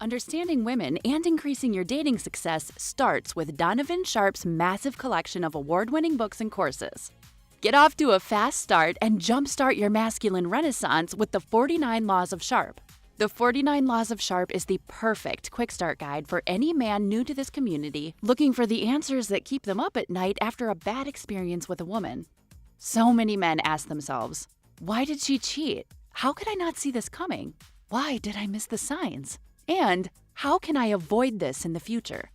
Understanding women and increasing your dating success starts with Donovan Sharpe's massive collection of award-winning books and courses. Get off to a fast start and jumpstart your masculine renaissance with the 49 Laws of Sharpe. The 49 Laws of Sharpe is the perfect quick start guide for any man new to this community looking for the answers that keep them up at night after a bad experience with a woman. So many men ask themselves, why did she cheat? How could I not see this coming? Why did I miss the signs? And how can I avoid this in the future?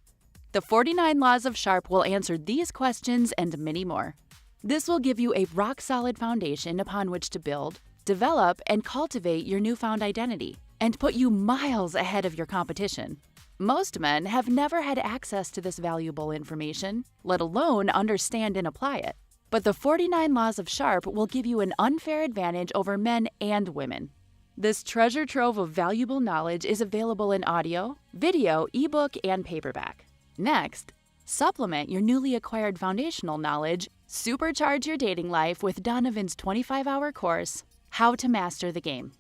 The 49 Laws of Sharpe will answer these questions and many more. This will give you a rock-solid foundation upon which to build, develop, and cultivate your newfound identity, and put you miles ahead of your competition. Most men have never had access to this valuable information, let alone understand and apply it. But the 49 Laws of Sharpe will give you an unfair advantage over men and women. This treasure trove of valuable knowledge is available in audio, video, ebook, and paperback. Next, supplement your newly acquired foundational knowledge, supercharge your dating life with Donovan's 25-hour course, How to Master the Game.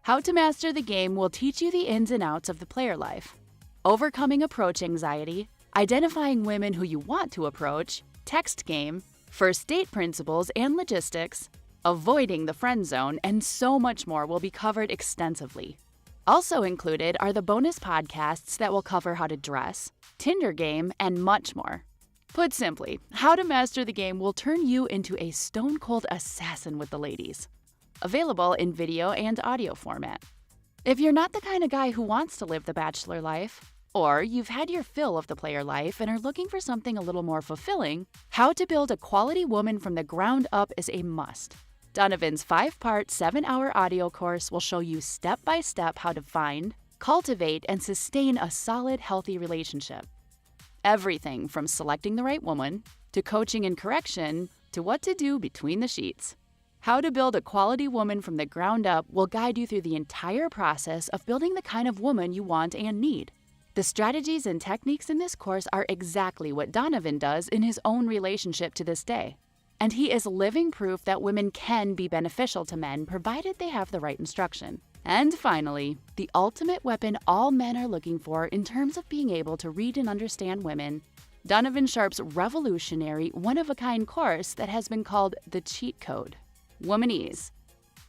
How to Master the Game will teach you the ins and outs of the player life, overcoming approach anxiety, identifying women who you want to approach, text game, first date principles and logistics, avoiding the friend zone, and so much more will be covered extensively. Also included are the bonus podcasts that will cover how to dress, Tinder game, and much more. Put simply, How to Master the Game will turn you into a stone-cold assassin with the ladies. Available in video and audio format. If you're not the kind of guy who wants to live the bachelor life, or you've had your fill of the player life and are looking for something a little more fulfilling, How to Build a Quality Woman from the Ground Up is a must. Donovan's 5-part, 7-hour audio course will show you step-by-step how to find, cultivate, and sustain a solid, healthy relationship. Everything from selecting the right woman, to coaching and correction, to what to do between the sheets. How to Build a Quality Woman from the Ground Up will guide you through the entire process of building the kind of woman you want and need. The strategies and techniques in this course are exactly what Donovan does in his own relationship to this day. And he is living proof that women can be beneficial to men provided they have the right instruction. And finally, the ultimate weapon all men are looking for in terms of being able to read and understand women, Donovan Sharpe's revolutionary, one-of-a-kind course that has been called the Cheat Code, Womanese.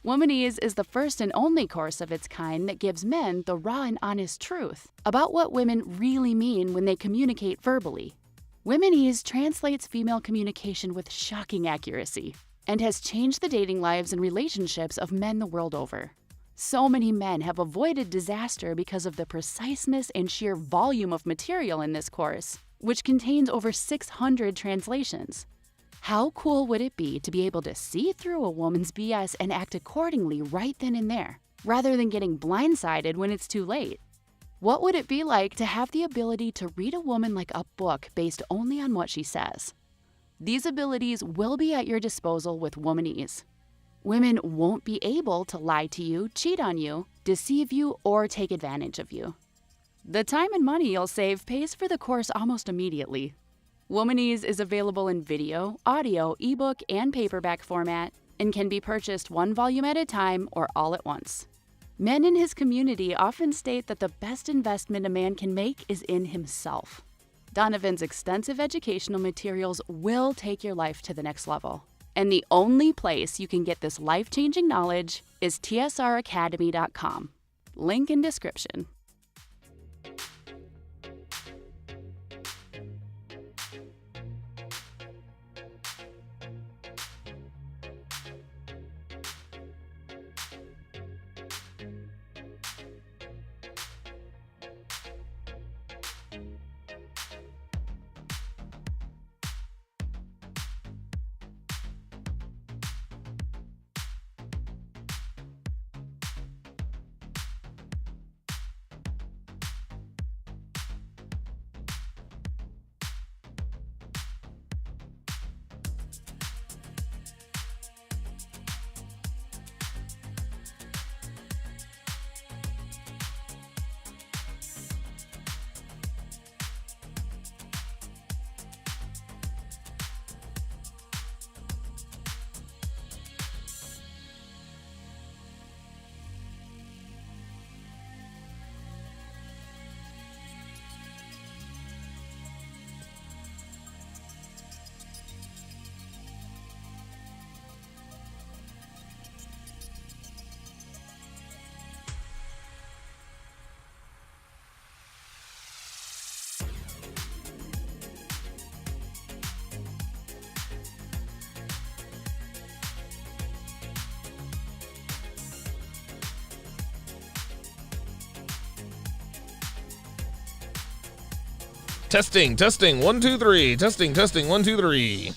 Womanese is the first and only course of its kind that gives men the raw and honest truth about what women really mean when they communicate verbally. Womanese translates female communication with shocking accuracy and has changed the dating lives and relationships of men the world over. So many men have avoided disaster because of the preciseness and sheer volume of material in this course, which contains over 600 translations. How cool would it be to be able to see through a woman's BS and act accordingly right then and there, rather than getting blindsided when it's too late? What would it be like to have the ability to read a woman like a book based only on what she says? These abilities will be at your disposal with Womanese. Women won't be able to lie to you, cheat on you, deceive you, or take advantage of you. The time and money you'll save pays for the course almost immediately. Womanese is available in video, audio, ebook, and paperback format and can be purchased one volume at a time or all at once. Men in his community often state that the best investment a man can make is in himself. Donovan's extensive educational materials will take your life to the next level. And the only place you can get this life-changing knowledge is tsracademy.com. Link in description. Testing, 1, 2, 3. Testing, 1, 2, 3.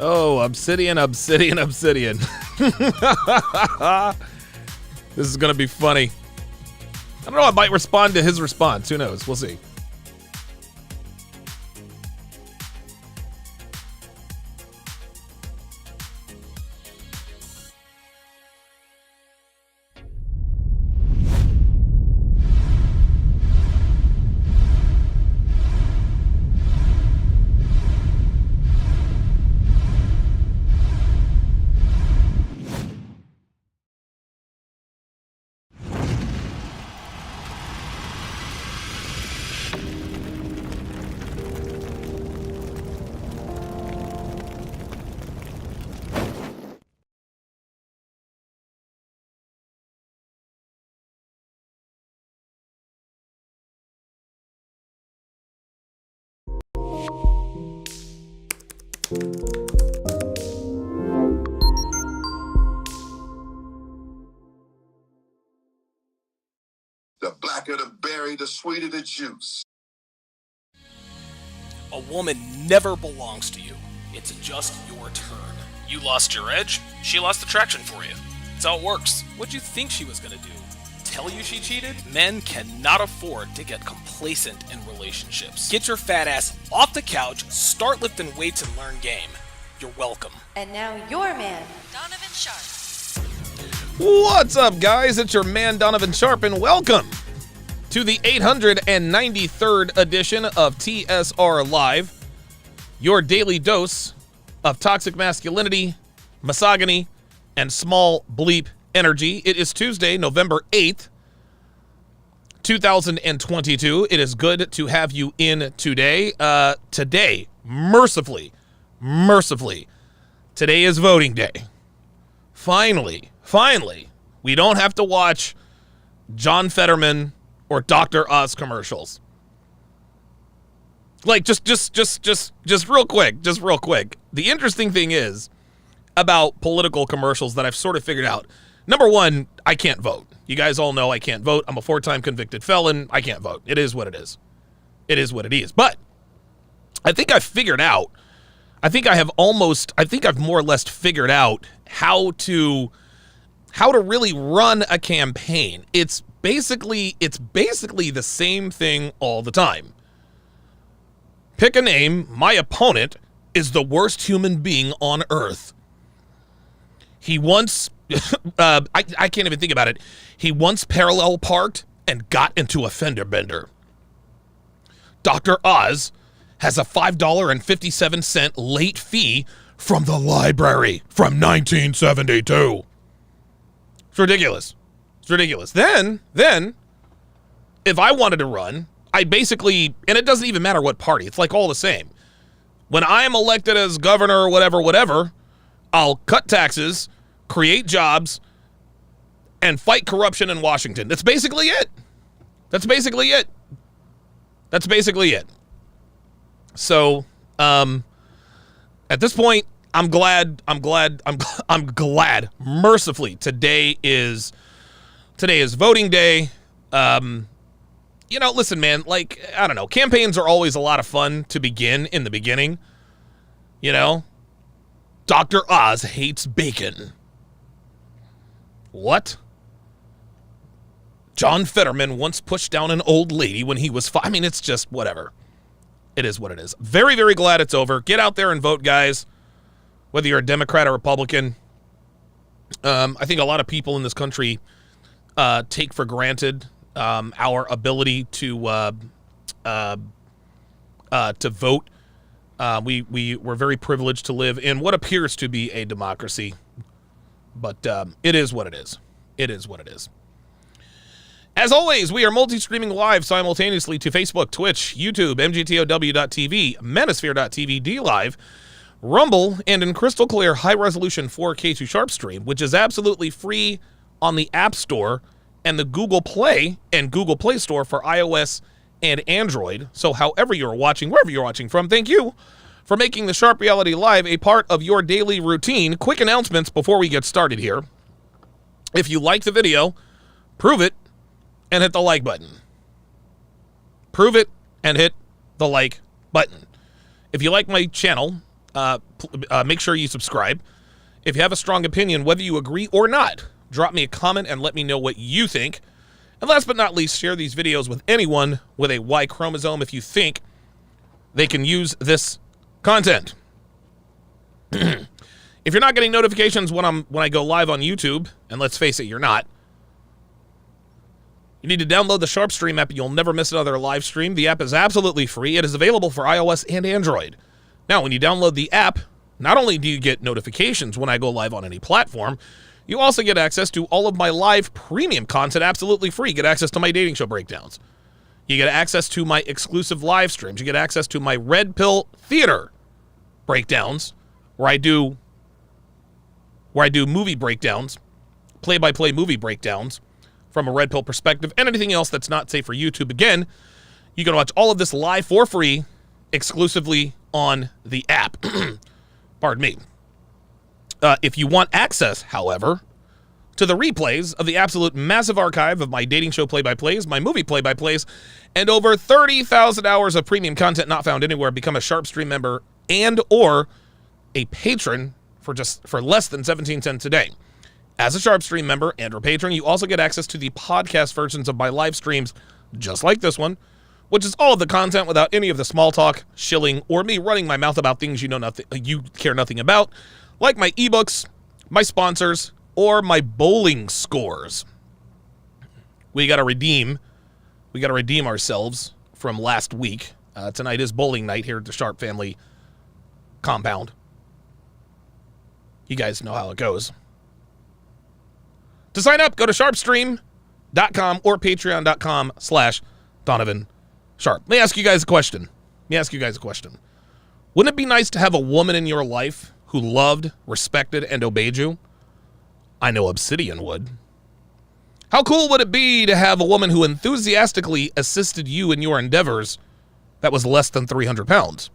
Oh, obsidian. This is going to be funny. I don't know, I might respond to his response. Who knows? We'll see. The blacker the berry, the sweeter the juice. A woman never belongs to you. It's just your turn. You lost your edge, she lost attraction for you. That's how it works. What'd you think she was gonna do? Tell you she cheated? Men cannot afford to get complacent in relationships. Get your fat ass off the couch, start lifting weights, and learn game. You're welcome. And now your man, Donovan Sharpe. What's up, guys? It's your man, Donovan Sharpe, and welcome to the 893rd edition of TSR Live, your daily dose of toxic masculinity, misogyny, and small bleep energy. It is Tuesday, November 8th, 2022. It is good to have you in today. Today, mercifully, today is voting day. Finally, we don't have to watch John Fetterman or Dr. Oz commercials. Like, just real quick. The interesting thing is about political commercials that I've sort of figured out. Number one, I can't vote. You guys all know I can't vote. I'm a 4-time convicted felon. I can't vote. It is what it is. But I think I've figured out, I think I've more or less figured out how to really run a campaign. It's basically the same thing all the time. Pick a name. My opponent is the worst human being on earth. He once, I can't even think about it. He once parallel parked and got into a fender bender. Dr. Oz has a $5.57 late fee from the library from 1972. It's ridiculous. Then, if I wanted to run, I basically, and it doesn't even matter what party, it's like all the same. When I am elected as governor or whatever, I'll cut taxes, create jobs, and fight corruption in Washington. That's basically it. So, at this point, I'm glad. Mercifully, today is voting day. Listen, man, like, I don't know. Campaigns are always a lot of fun to begin in the beginning. Dr. Oz hates bacon. What? John Fetterman once pushed down an old lady when he was 5. I mean, it's just whatever. It is what it is. Very, very glad it's over. Get out there and vote, guys. Whether you're a Democrat or Republican, I think a lot of people in this country take for granted our ability to vote. We're very privileged to live in what appears to be a democracy, but it is what it is. It is what it is. As always, we are multi-streaming live simultaneously to Facebook, Twitch, YouTube, MGTOW.TV, Manosphere.tv, DLive, Rumble, and in crystal clear high-resolution 4K to Sharpe stream, which is absolutely free on the App Store and the Google Play and Google Play Store for iOS and Android. So however you're watching, wherever you're watching from, thank you for making the Sharpe Reality Live a part of your daily routine. Quick announcements before we get started here. If you like the video, prove it and hit the like button. Prove it and hit the like button. If you like my channel, make sure you subscribe. If you have a strong opinion, whether you agree or not, drop me a comment and let me know what you think. And last but not least, share these videos with anyone with a Y chromosome if you think they can use this content. If you're not getting notifications when I go live on YouTube, and let's face it, you're not, you need to download the Sharpe Stream app and you'll never miss another live stream. The app is absolutely free. It is available for iOS and Android. Now, when you download the app, not only do you get notifications when I go live on any platform, you also get access to all of my live premium content absolutely free. You get access to my dating show breakdowns. You get access to my exclusive live streams. You get access to my Red Pill Theater breakdowns, where I do movie breakdowns, play-by-play movie breakdowns from a Red Pill perspective, and anything else that's not safe for YouTube. Again, you can watch all of this live for free, exclusively on the app. Pardon me. If you want access, however, to the replays of the absolute massive archive of my dating show play-by-plays, my movie play-by-plays, and over 30,000 hours of premium content not found anywhere, become a Sharpe Stream member and or a patron for less than 17 cents a day. As a Sharpe Stream member and or patron, you also get access to the podcast versions of my live streams, just like this one, which is all of the content without any of the small talk, shilling, or me running my mouth about things you care nothing about, like my ebooks, my sponsors, or my bowling scores. We got to redeem ourselves from last week. Tonight is bowling night here at the Sharpe family compound. You guys know how it goes. To sign up, go to sharpestream.com or patreon.com/Donovan Sharpe. Let me ask you guys a question. Wouldn't it be nice to have a woman in your life who loved, respected, and obeyed you? I know Obsidian would. How cool would it be to have a woman who enthusiastically assisted you in your endeavors that was less than 300 pounds?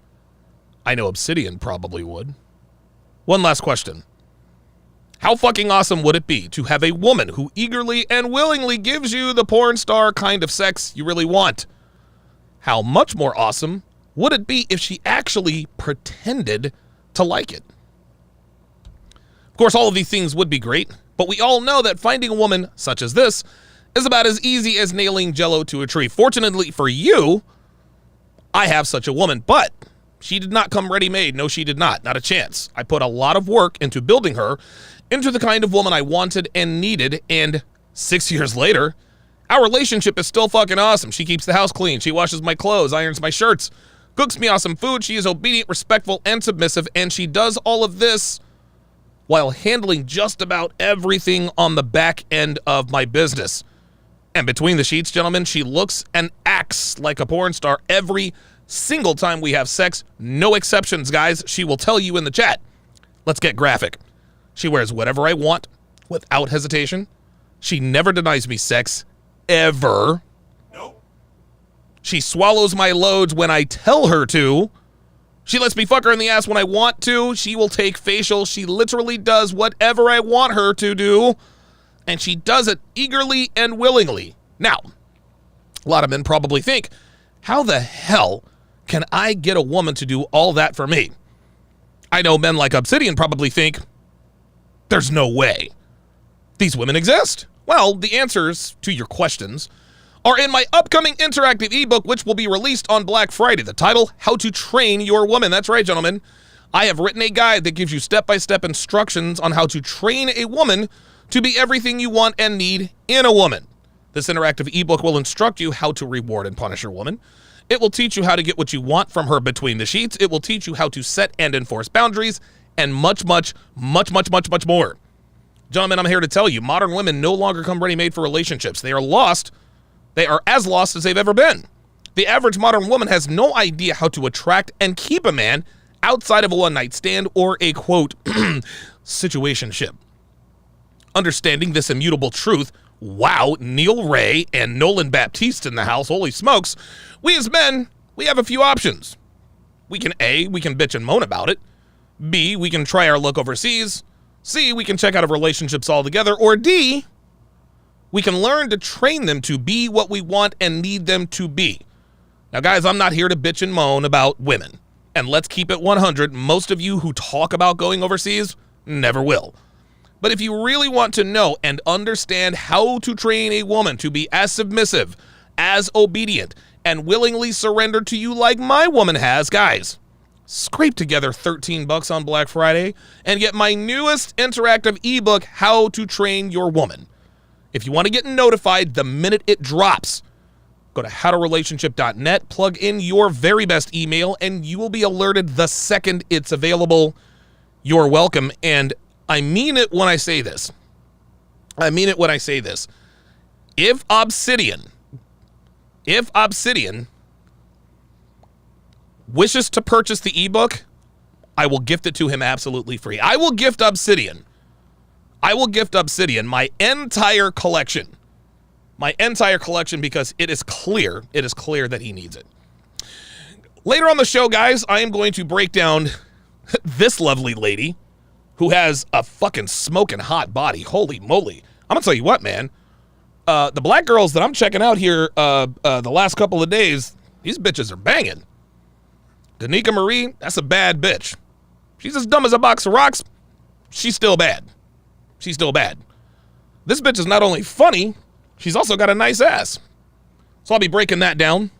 I know Obsidian probably would. One last question. How fucking awesome would it be to have a woman who eagerly and willingly gives you the porn star kind of sex you really want? How much more awesome would it be if she actually pretended to like it? Of course, all of these things would be great, but we all know that finding a woman such as this is about as easy as nailing Jell-O to a tree. Fortunately for you, I have such a woman, but she did not come ready-made. No, she did not. Not a chance. I put a lot of work into building her into the kind of woman I wanted and needed, and 6 years later, our relationship is still fucking awesome. She keeps the house clean. She washes my clothes, irons my shirts, cooks me awesome food. She is obedient, respectful, and submissive, and she does all of this while handling just about everything on the back end of my business. And between the sheets, gentlemen, she looks and acts like a porn star every single time we have sex. No exceptions, guys. She will tell you in the chat. Let's get graphic. She wears whatever I want without hesitation. She never denies me sex, ever. Nope. She swallows my loads when I tell her to. She lets me fuck her in the ass when I want to. She will take facial. She literally does whatever I want her to do. And she does it eagerly and willingly. Now, a lot of men probably think, how the hell can I get a woman to do all that for me? I know men like Obsidian probably think, there's no way. These women exist. Well, the answers to your questions are in my upcoming interactive ebook, which will be released on Black Friday. The title, How to Train Your Woman. That's right, gentlemen. I have written a guide that gives you step-by-step instructions on how to train a woman to be everything you want and need in a woman. This interactive ebook will instruct you how to reward and punish your woman. It will teach you how to get what you want from her between the sheets. It will teach you how to set and enforce boundaries, and much, much, much, much, much, much more. Gentlemen, I'm here to tell you, modern women no longer come ready-made for relationships. They are lost. They are as lost as they've ever been. The average modern woman has no idea how to attract and keep a man outside of a one-night stand or a, quote, situationship. Understanding this immutable truth, wow, Neil Ray and Nolan Baptiste in the house, holy smokes, we as men, we have a few options. We can A, we can bitch and moan about it. B, we can try our luck overseas. C, we can check out of relationships altogether. Or D, we can learn to train them to be what we want and need them to be. Now, guys, I'm not here to bitch and moan about women. And let's keep it 100. Most of you who talk about going overseas never will. But if you really want to know and understand how to train a woman to be as submissive, as obedient, and willingly surrender to you like my woman has, guys, scrape together $13 on Black Friday and get my newest interactive ebook, How to Train Your Woman. If you want to get notified the minute it drops, go to howtorelationship.net, plug in your very best email, and you will be alerted the second it's available. You're welcome. And I mean it when I say this. I mean it when I say this. If Obsidian wishes to purchase the ebook, I will gift it to him absolutely free. I will gift Obsidian my entire collection. Because it is clear that he needs it. Later on the show, guys, I am going to break down this lovely lady who has a fucking smoking hot body. Holy moly. I'm gonna tell you what, man. The black girls that I'm checking out here the last couple of days, these bitches are banging. Danica Marie, that's a bad bitch. She's as dumb as a box of rocks. She's still bad. This bitch is not only funny, she's also got a nice ass. So I'll be breaking that down.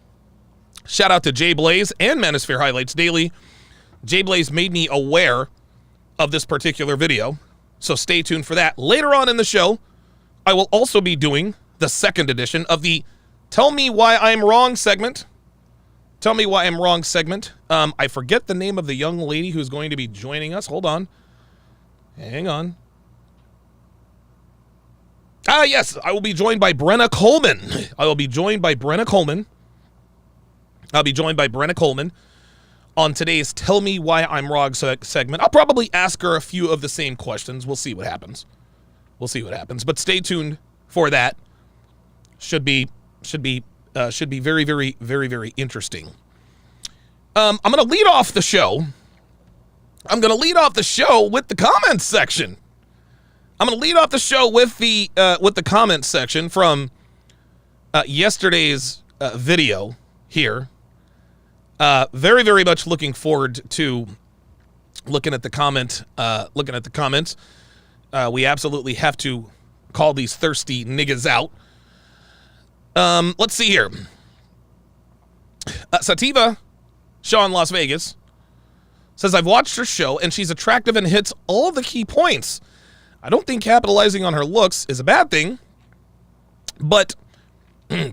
Shout out to Jay Blaze and Manosphere Highlights Daily. Jay Blaze made me aware of this particular video, so stay tuned for that. Later on in the show, I will also be doing the second edition of the Tell Me Why I'm Wrong segment. I forget the name of the young lady who's going to be joining us. Hold on. Hang on. Yes, I will be joined by Brenna Coleman. I'll be joined by Brenna Coleman on today's Tell Me Why I'm Wrong segment. I'll probably ask her a few of the same questions. We'll see what happens. But stay tuned for that. Should be very, very, very, very interesting. I'm going to lead off the show. With the comments section. With the comments section from yesterday's video here. Very, very much looking forward to looking at the comments. We absolutely have to call these thirsty niggas out. Let's see here. Sativa Shaw in Las Vegas says, I've watched her show and she's attractive and hits all the key points. I don't think capitalizing on her looks is a bad thing, but,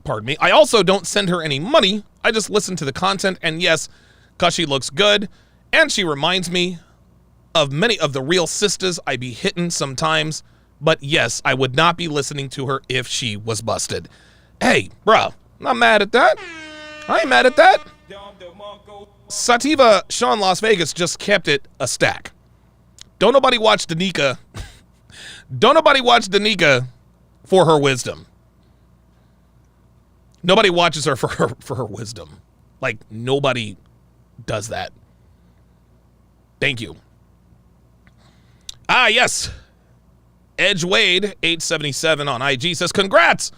pardon me, I also don't send her any money. I just listen to the content, and yes, because she looks good, and she reminds me of many of the real sisters I be hitting sometimes, but yes, I would not be listening to her if she was busted. Hey, bro, I'm not mad at that. I ain't mad at that. Sativa Sean Las Vegas just kept it a stack. Don't nobody watch Danica. Don't nobody watch Danica for her wisdom. Nobody watches her for her wisdom. Like, nobody does that. Thank you. Yes. Edge Wade 877 on IG says, congrats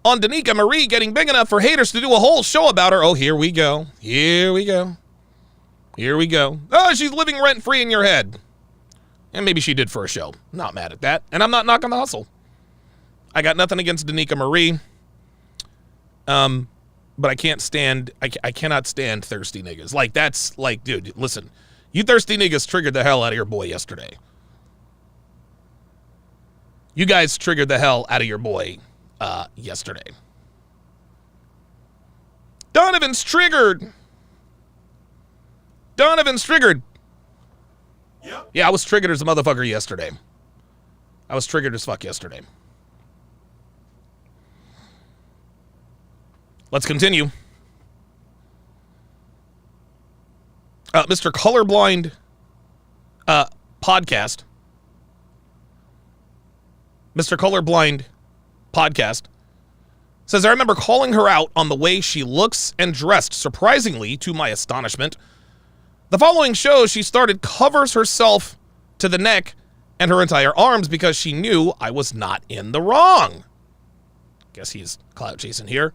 on Danica Marie getting big enough for haters to do a whole show about her. Oh, here we go. Oh, she's living rent-free in your head. And maybe she did for a show. Not mad at that. And I'm not knocking the hustle. I got nothing against Danica Marie. But I cannot stand thirsty niggas. Like, that's like, dude, listen, You thirsty niggas triggered the hell out of your boy yesterday. You guys triggered the hell out of your boy yesterday. Donovan's triggered. Donovan's triggered. Yep. Yeah, I was triggered as a motherfucker yesterday. I was triggered as fuck yesterday. Let's continue. Mr. Colorblind podcast. Mr. Colorblind podcast says, I remember calling her out on the way she looks and dressed. Surprisingly, to my astonishment, the following shows she started covers herself to the neck and her entire arms because she knew I was not in the wrong. Guess he's clout chasing here.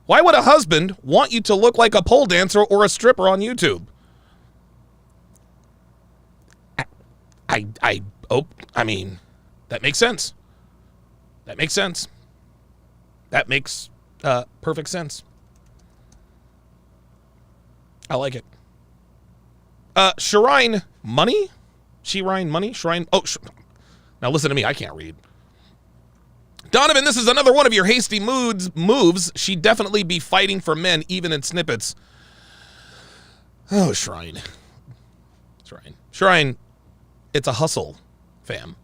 Why would a husband want you to look like a pole dancer or a stripper on YouTube? I mean, that makes sense. That makes sense. That makes perfect sense. I like it. Shrine Money? Shrine Money? Shrine. Oh, now listen to me. I can't read. Donovan, this is another one of your hasty moves. She'd definitely be fighting for men, even in snippets. Oh, Shrine. Shrine. It's a hustle, fam.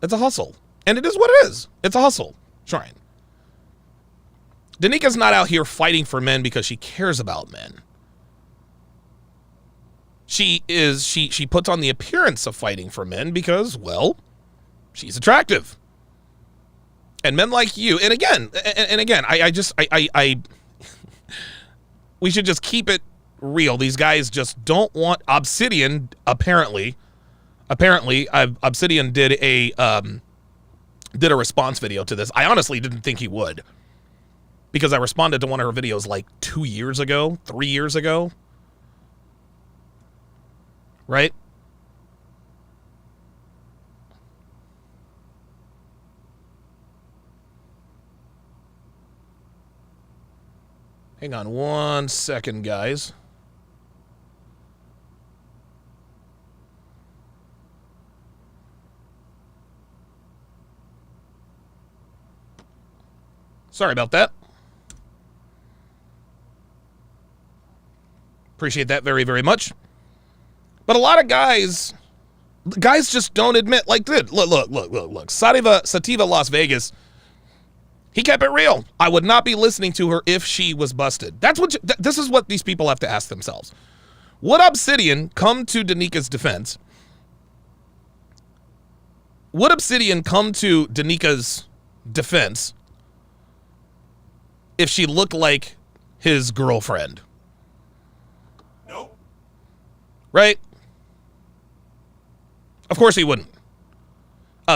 It's a hustle. And it is what it is. It's a hustle. Shrine. Danika's not out here fighting for men because she cares about men. She puts on the appearance of fighting for men because, well, she's attractive. And men like you, and again, we should just keep it real. These guys just don't want Obsidian, apparently, Obsidian did a response video to this. I honestly didn't think he would, because I responded to one of her videos like 3 years ago, right? Hang on 1 second, guys. Sorry about that. Appreciate that very, very much. But a lot of guys just don't admit, like, dude, look. Sativa Las Vegas, he kept it real. I would not be listening to her if she was busted. This is what these people have to ask themselves. Would Obsidian come to Danika's defense? Would Obsidian come to Danika's defense if she looked like his girlfriend? Nope. Right? Of course he wouldn't.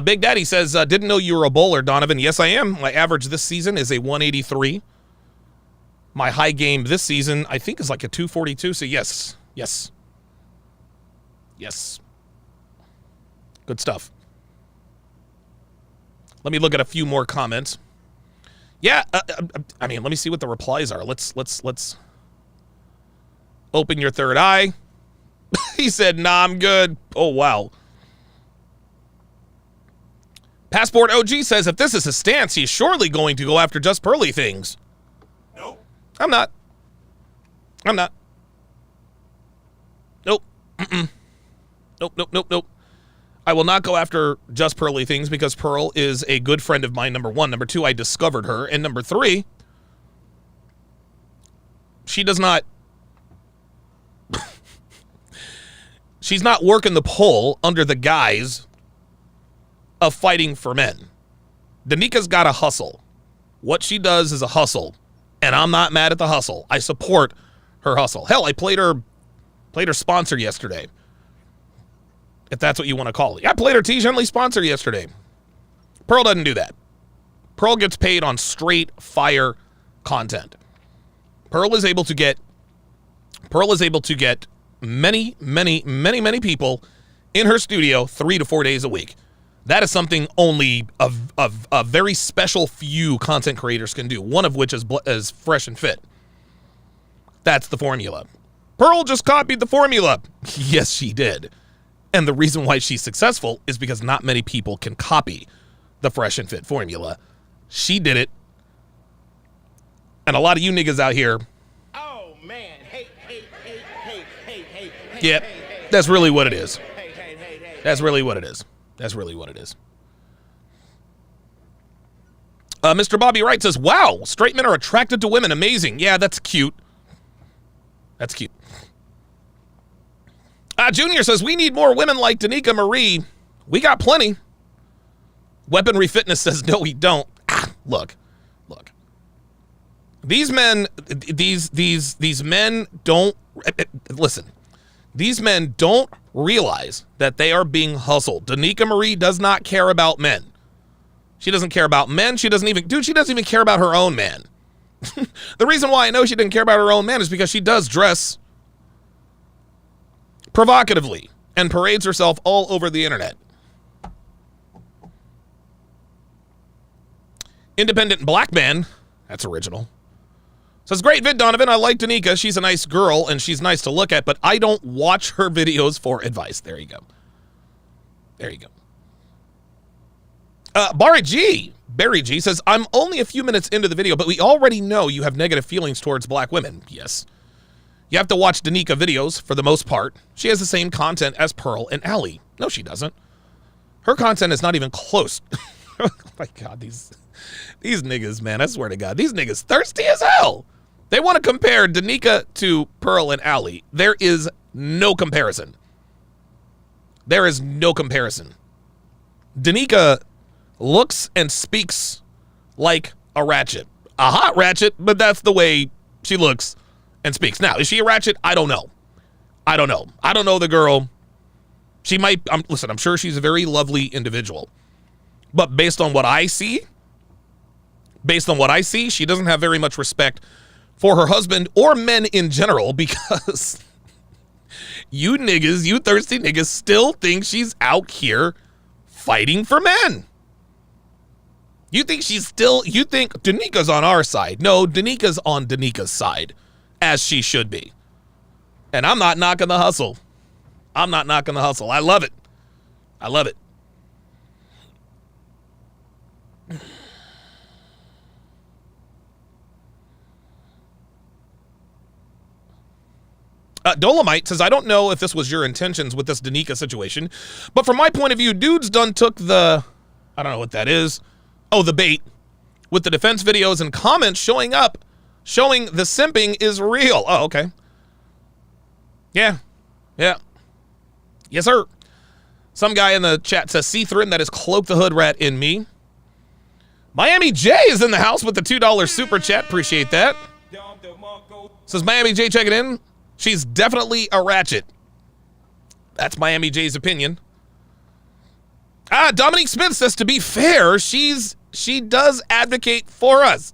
Big Daddy says, didn't know you were a bowler, Donovan. Yes, I am. My average this season is a 183. My high game this season, I think, is like a 242. So yes. Good stuff. Let me look at a few more comments. Yeah, I mean, let me see what the replies are. Let's open your third eye. He said, nah, I'm good. Oh, wow. Passport OG says, if this is his stance, he's surely going to go after just pearly things. Nope. I'm not. Nope. Nope. I will not go after just pearly things because Pearl is a good friend of mine, number one. Number two, I discovered her. And number three, she does not... she's not working the pole under the guise of fighting for men. Danika's got a hustle. What she does is a hustle, and I'm not mad at the hustle. I support her hustle. Hell, I played her sponsor yesterday, if that's what you want to call it. I played her T. Gently sponsor yesterday. Pearl doesn't do that. Pearl gets paid on straight fire content. Pearl is able to get many people in her studio 3 to 4 days a week. That is something only a very special few content creators can do, one of which is Fresh and Fit. That's the formula. Pearl just copied the formula. Yes, she did. And the reason why she's successful is because not many people can copy the Fresh and Fit formula. She did it. And a lot of you niggas out here. Oh, man. Hey. Yeah, that's really what it is. That's really what it is. That's really what it is. Mr. Bobby Wright says, wow, straight men are attracted to women. Amazing. Yeah, that's cute. That's cute. Junior says, we need more women like Danica Marie. We got plenty. Weaponry Fitness says, no, we don't. Look. These men, these men don't, listen. These men don't realize that they are being hustled. Danica Marie does not care about men. She doesn't care about men. She doesn't even care about her own man. The reason why I know she didn't care about her own man is because she does dress provocatively and parades herself all over the internet. Independent black man, that's original. Says, great vid, Donovan. I like Danica. She's a nice girl and she's nice to look at, but I don't watch her videos for advice. There you go. Barry G says, I'm only a few minutes into the video, but we already know you have negative feelings towards black women. Yes. You have to watch Danica videos for the most part. She has the same content as Pearl and Allie. No, she doesn't. Her content is not even close. Oh my God, these niggas, man, I swear to God, these niggas thirsty as hell. They want to compare Danica to Pearl and Allie. There is no comparison. There is no comparison. Danica looks and speaks like a ratchet. A hot ratchet, but that's the way she looks and speaks. Now, is she a ratchet? I don't know. I don't know the girl. She might, listen, I'm sure she's a very lovely individual. But based on what I see, she doesn't have very much respect for her husband or men in general because you niggas, you thirsty niggas still think she's out here fighting for men. You think Danica's on our side. No, Danica's on Danica's side, as she should be. And I'm not knocking the hustle. I love it. Dolomite says, I don't know if this was your intentions with this Danica situation, but from my point of view, dudes done took the, I don't know what that is. Oh, the bait with the defense videos and comments showing the simping is real. Oh, okay. Yeah. Yes, sir. Some guy in the chat says, see through him, that is Cloak the Hood Rat in me. Miami J is in the house with the $2 super chat. Appreciate that. Says Miami J checking in. She's definitely a ratchet. That's Miami J's opinion. Dominique Smith says, to be fair, she does advocate for us.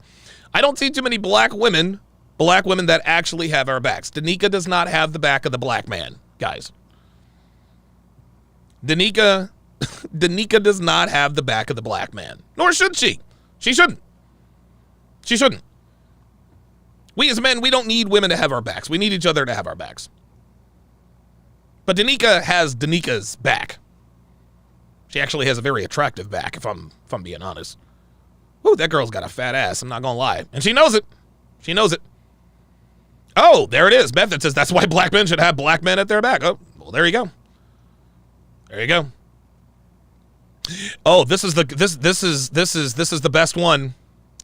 I don't see too many black women that actually have our backs. Danica does not have the back of the black man, guys. Danica does not have the back of the black man. Nor should she. She shouldn't. We as men, we don't need women to have our backs. We need each other to have our backs. But Danica has Danica's back. She actually has a very attractive back, if I'm being honest. Ooh, that girl's got a fat ass, I'm not gonna lie. And she knows it. Oh, there it is. Method says that's why black men should have black men at their back. Oh, well, there you go. Oh, this is the best one.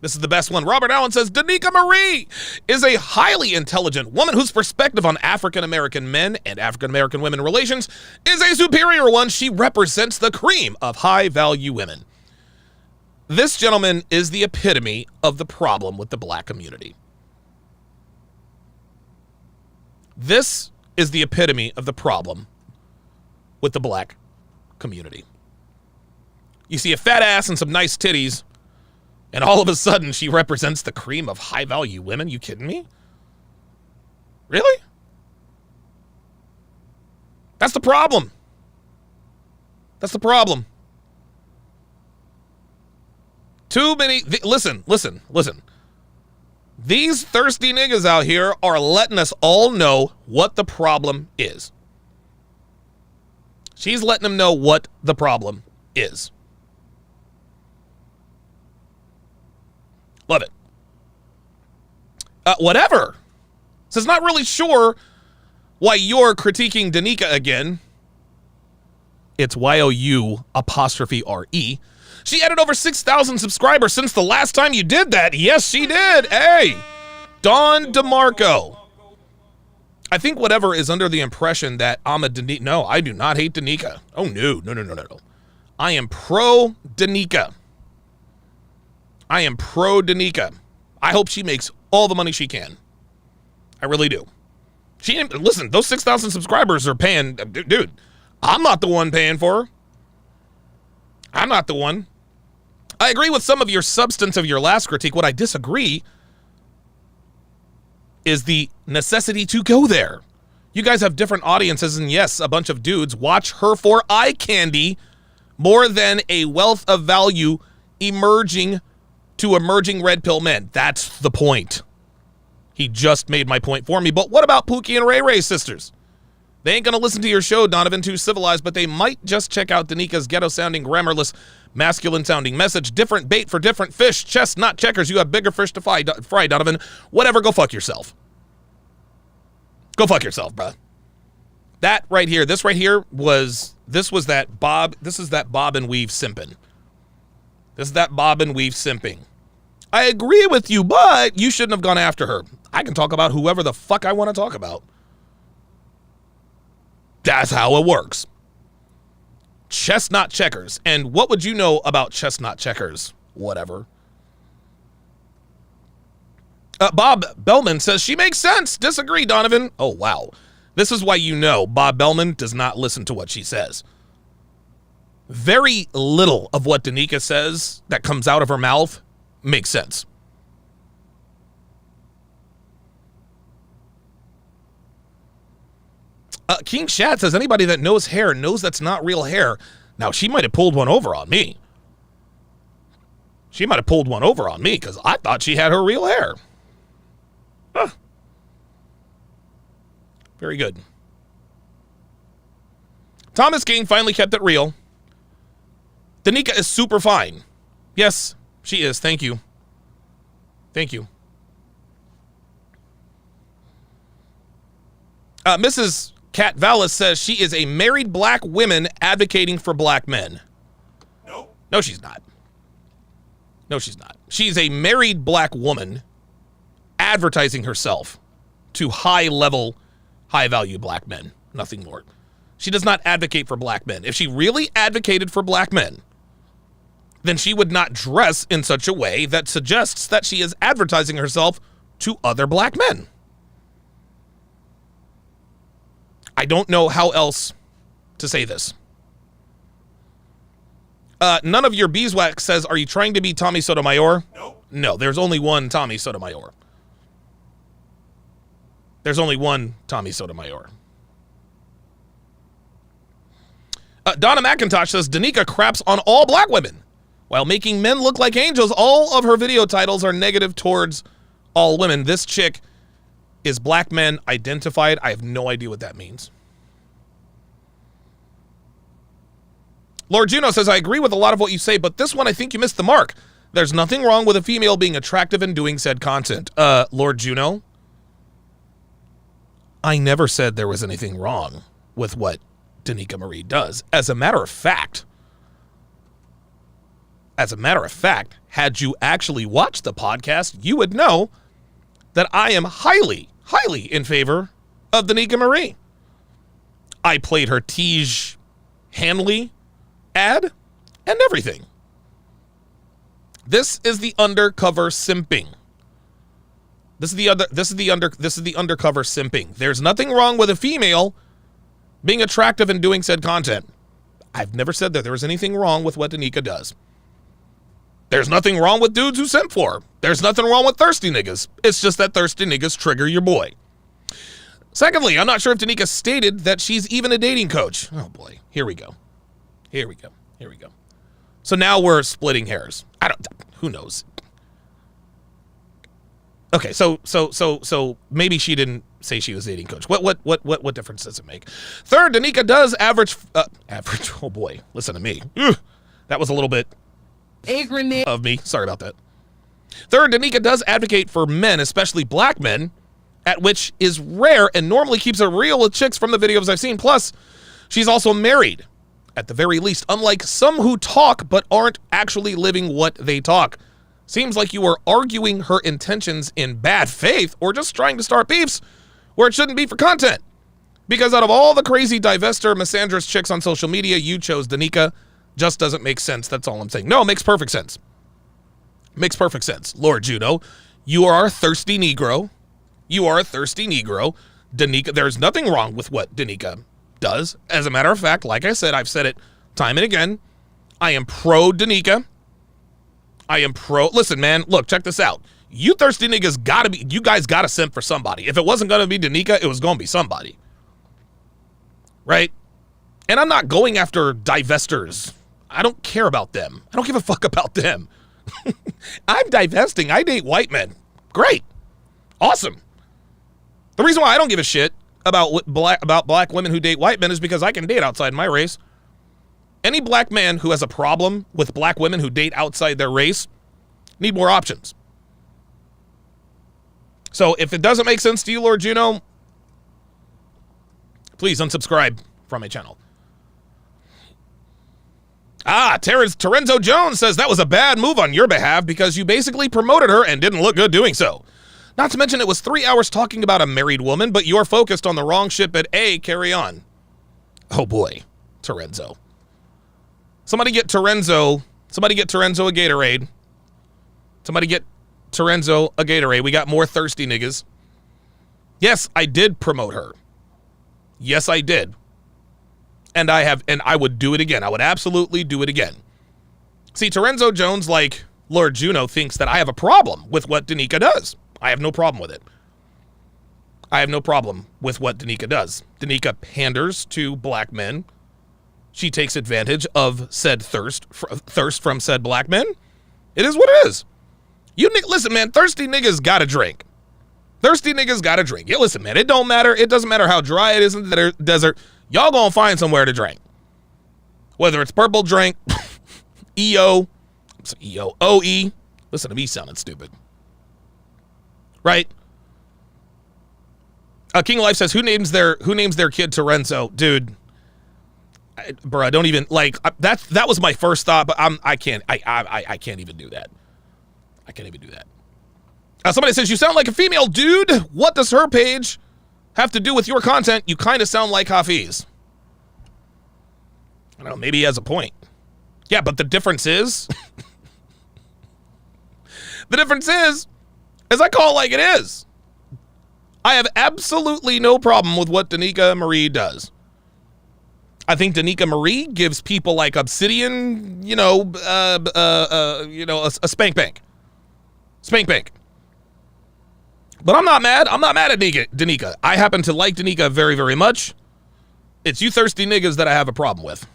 This is the best one. Robert Allen says, Danica Marie is a highly intelligent woman whose perspective on African-American men and African-American women relations is a superior one. She represents the cream of high-value women. This gentleman is the epitome of the problem with the black community. This is the epitome of the problem with the black community. You see a fat ass and some nice titties, and all of a sudden, she represents the cream of high-value women? You kidding me? Really? That's the problem. Too many... Listen. These thirsty niggas out here are letting us all know what the problem is. She's letting them know what the problem is. Love it. Whatever. Says not really sure why you're critiquing Danica again. It's YOU''RE. She added over 6,000 subscribers since the last time you did that. Yes, she did. Hey, Don DeMarco. I think whatever is under the impression that I'm a Danica. No, I do not hate Danica. Oh, no. I am pro Danica. I am pro Danica. I hope she makes all the money she can. I really do. Listen, those 6,000 subscribers are paying. Dude, I'm not the one paying for her. I'm not the one. I agree with some of your substance of your last critique. What I disagree is the necessity to go there. You guys have different audiences, and yes, a bunch of dudes watch her for eye candy more than a wealth of value emerging to emerging red pill men. That's the point. He just made my point for me. But what about Pookie and Ray Ray's sisters? They ain't going to listen to your show, Donovan, too civilized, but they might just check out Danica's ghetto-sounding, grammarless, masculine-sounding message. Different bait for different fish. Chess, not checkers. You have bigger fish to fry, Donovan. Whatever, go fuck yourself. Go fuck yourself, bruh. That right here, this is that Bob and Weave simping. This is that Bob and Weave simping. I agree with you, but you shouldn't have gone after her. I can talk about whoever the fuck I want to talk about. That's how it works. Chestnut checkers. And what would you know about chestnut checkers? Whatever. Bob Bellman says she makes sense. Disagree, Donovan. Oh, wow. This is why you know Bob Bellman does not listen to what she says. Very little of what Danica says that comes out of her mouth makes sense. King Shad says anybody that knows hair knows that's not real hair. Now, she might have pulled one over on me. She might have pulled one over on me because I thought she had her real hair. Huh. Very good. Thomas King finally kept it real. Danica is super fine. Yes, she is. Thank you. Thank you. Mrs. Kat Vallis says she is a married black woman advocating for black men. No, she's not. No, she's not. She's a married black woman advertising herself to high-level, high-value black men. Nothing more. She does not advocate for black men. If she really advocated for black men, then she would not dress in such a way that suggests that she is advertising herself to other black men. I don't know how else to say this. None of your beeswax says, are you trying to be Tommy Sotomayor? No, there's only one Tommy Sotomayor. There's only one Tommy Sotomayor. Donna McIntosh says, Danica craps on all black women. While making men look like angels, all of her video titles are negative towards all women. This chick is black men identified. I have no idea what that means. Lord Juno says, I agree with a lot of what you say, but this one I think you missed the mark. There's nothing wrong with a female being attractive and doing said content. Lord Juno, I never said there was anything wrong with what Danica Marie does. As a matter of fact, had you actually watched the podcast, you would know that I am highly, highly in favor of Danica Marie. I played her Tej Hanley ad and everything. This is the undercover simping. This is the undercover simping. There's nothing wrong with a female being attractive and doing said content. I've never said that there was anything wrong with what Danica does. There's nothing wrong with dudes who simp for her. There's nothing wrong with thirsty niggas. It's just that thirsty niggas trigger your boy. Secondly, I'm not sure if Danica stated that she's even a dating coach. Oh boy, here we go. So now we're splitting hairs. Who knows? Okay, so maybe she didn't say she was dating Coach. What difference does it make? Third, Danica does average. Oh boy, listen to me. Ugh, that was a little bit ignorant of me. Sorry about that. Third, Danica does advocate for men, especially black men, at which is rare and normally keeps it real with chicks from the videos I've seen. Plus, she's also married, at the very least, unlike some who talk but aren't actually living what they talk. Seems like you are arguing her intentions in bad faith or just trying to start beefs where it shouldn't be for content. Because out of all the crazy divester, misandrous chicks on social media, you chose Danica. Just doesn't make sense. That's all I'm saying. No, it makes perfect sense. Makes perfect sense. Lord Juno, you are a thirsty Negro. You are a thirsty Negro. Danica, there's nothing wrong with what Danica does. As a matter of fact, like I said, I've said it time and again. I am pro Danica. I am pro. Listen, man, look, check this out. You thirsty niggas gotta be, you guys gotta simp for somebody. If it wasn't gonna be Danica, it was gonna be somebody. Right? And I'm not going after divestors. I don't care about them. I don't give a fuck about them. I'm divesting. I date white men. Great. Awesome. The reason why I don't give a shit about black women who date white men is because I can date outside my race. Any black man who has a problem with black women who date outside their race need more options. So if it doesn't make sense to you, Lord Juno, please unsubscribe from my channel. Terenzo Jones says that was a bad move on your behalf because you basically promoted her and didn't look good doing so. Not to mention it was 3 hours talking about a married woman, but you're focused on the wrong ship at A. Carry on. Oh boy, Terenzo. Somebody get Terenzo a Gatorade. Somebody get Terenzo a Gatorade. We got more thirsty niggas. Yes, I did promote her. Yes, I did. And I would do it again. I would absolutely do it again. See, Terenzo Jones, like Lord Juno, thinks that I have a problem with what Danica does. I have no problem with it. I have no problem with what Danica does. Danica panders to black men. She takes advantage of said thirst from said black men. It is what it is. Listen, man, thirsty niggas gotta drink. Thirsty niggas gotta drink. Yeah, listen, man, it don't matter. It doesn't matter how dry it is in the desert. Y'all gonna find somewhere to drink. Whether it's purple drink, OE. Listen to me sounding stupid. Right? King of Life says, who names their kid Terenzo? Dude, bro, don't even, like, that was my first thought, but I can't even do that. I can't even do that. Somebody says, you sound like a female, dude. What does her page have to do with your content? You kind of sound like Hafiz. I don't know, maybe he has a point. Yeah, but the difference is, as I call it like it is. I have absolutely no problem with what Danica Marie does. I think Danica Marie gives people like Obsidian, a spank bank. Spank bank. But I'm not mad. I'm not mad at Danica. I happen to like Danica very, very much. It's you thirsty niggas that I have a problem with.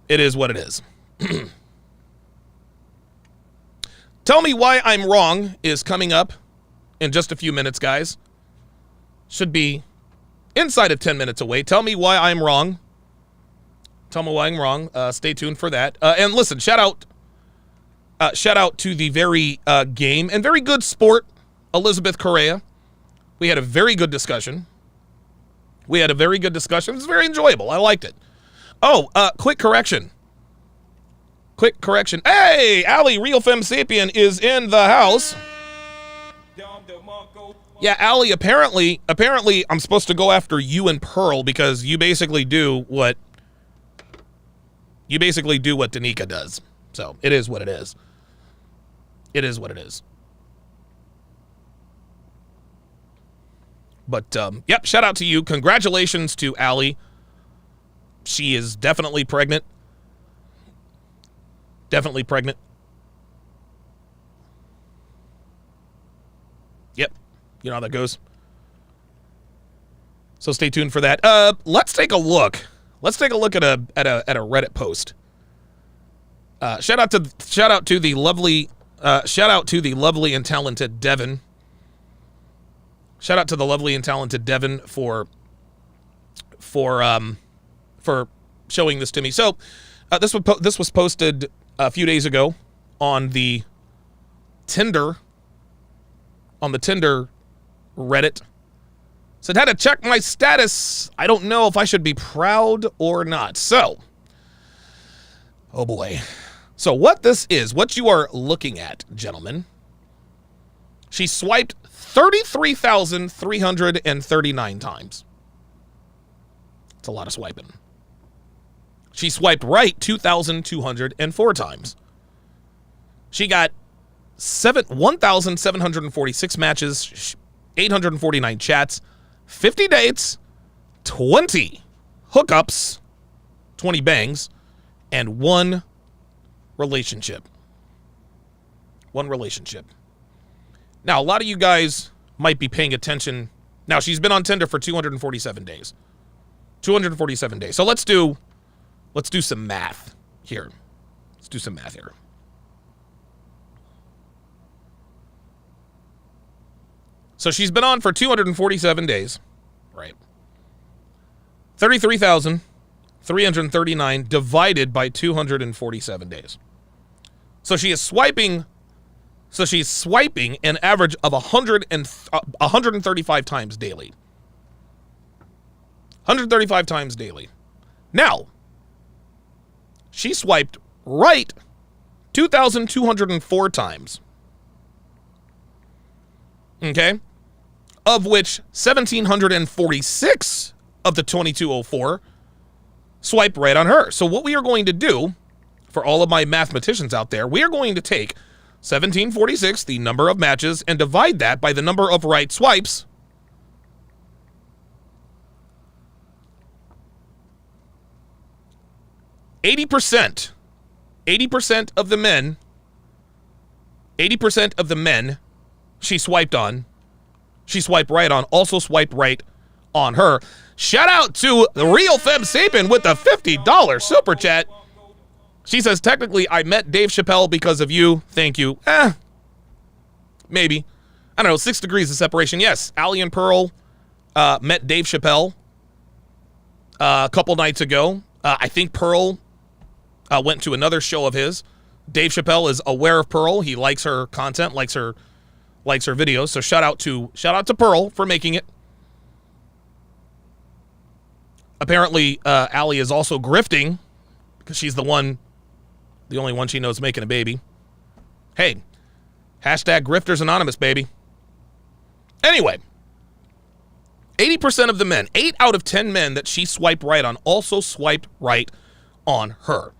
It is what it is. Tell Me Why I'm Wrong is coming up in just a few minutes, guys. Should be inside of 10 minutes away. Tell me why I'm wrong. Tell me why I'm wrong. Stay tuned for that. And listen, shout out to the very game and very good sport, Elizabeth Correa. We had a very good discussion. It was very enjoyable. I liked it. Oh, quick correction. Hey, Allie, Real Femme Sapien is in the house. Yeah, Allie, apparently I'm supposed to go after you and Pearl because you basically do what Danica does. So it is what it is. It is what it is. But, yep, shout out to you. Congratulations to Allie. She is definitely pregnant. Definitely pregnant. Yep. You know how that goes. So stay tuned for that. Let's take a look. Let's take a look at a Reddit post. Shout out to the lovely Shout out to the lovely and talented Devin. Shout out to the lovely and talented Devin for showing this to me. So this was posted a few days ago on the Tinder Reddit. Said, had to check my status. I don't know if I should be proud or not. So, oh boy. So what this is, what you are looking at, gentlemen, she swiped 33,339 times. It's a lot of swiping. She swiped right 2,204 times. She got 1,746 matches, 849 chats, 50 dates, 20 hookups, 20 bangs, and one relationship. One relationship. Now, a lot of you guys might be paying attention. Now, she's been on Tinder for 247 days. 247 days. So let's do some math here. Let's do some math here. So she's been on for 247 days, right? 33,339 divided by 247 days. So she's swiping an average of 135 times daily. 135 times daily. Now, she swiped right 2,204 times. Okay? Of which 1,746 of the 2,204 swipe right on her. So what we are going to do, for all of my mathematicians out there, we are going to take 1,746, the number of matches, and divide that by the number of right swipes. $80% of the men she swiped right on, also swiped right on her. Shout out to the Real Fem Sapin with the $50 super chat. She says, technically, I met Dave Chappelle because of you. Thank you. Maybe. I don't know, 6 degrees of separation. Yes, Allie and Pearl met Dave Chappelle a couple nights ago. I think Pearl went to another show of his. Dave Chappelle is aware of Pearl. He likes her content, likes her videos. So shout out to Pearl for making it. Apparently, Allie is also grifting because she's the only one she knows making a baby. Hey, hashtag Grifters Anonymous, baby. Anyway, 80% of the men, 8 out of 10 men that she swiped right on, also swiped right on her.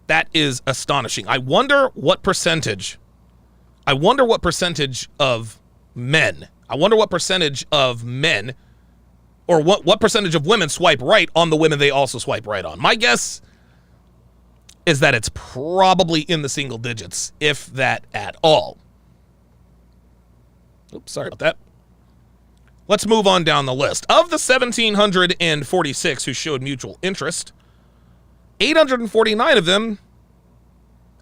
That is astonishing. I wonder what percentage of men, or what percentage of women swipe right on the women they also swipe right on. My guess is that it's probably in the single digits, if that at all. Oops, sorry about that. Let's move on down the list. Of the 1,746 who showed mutual interest, 849 of them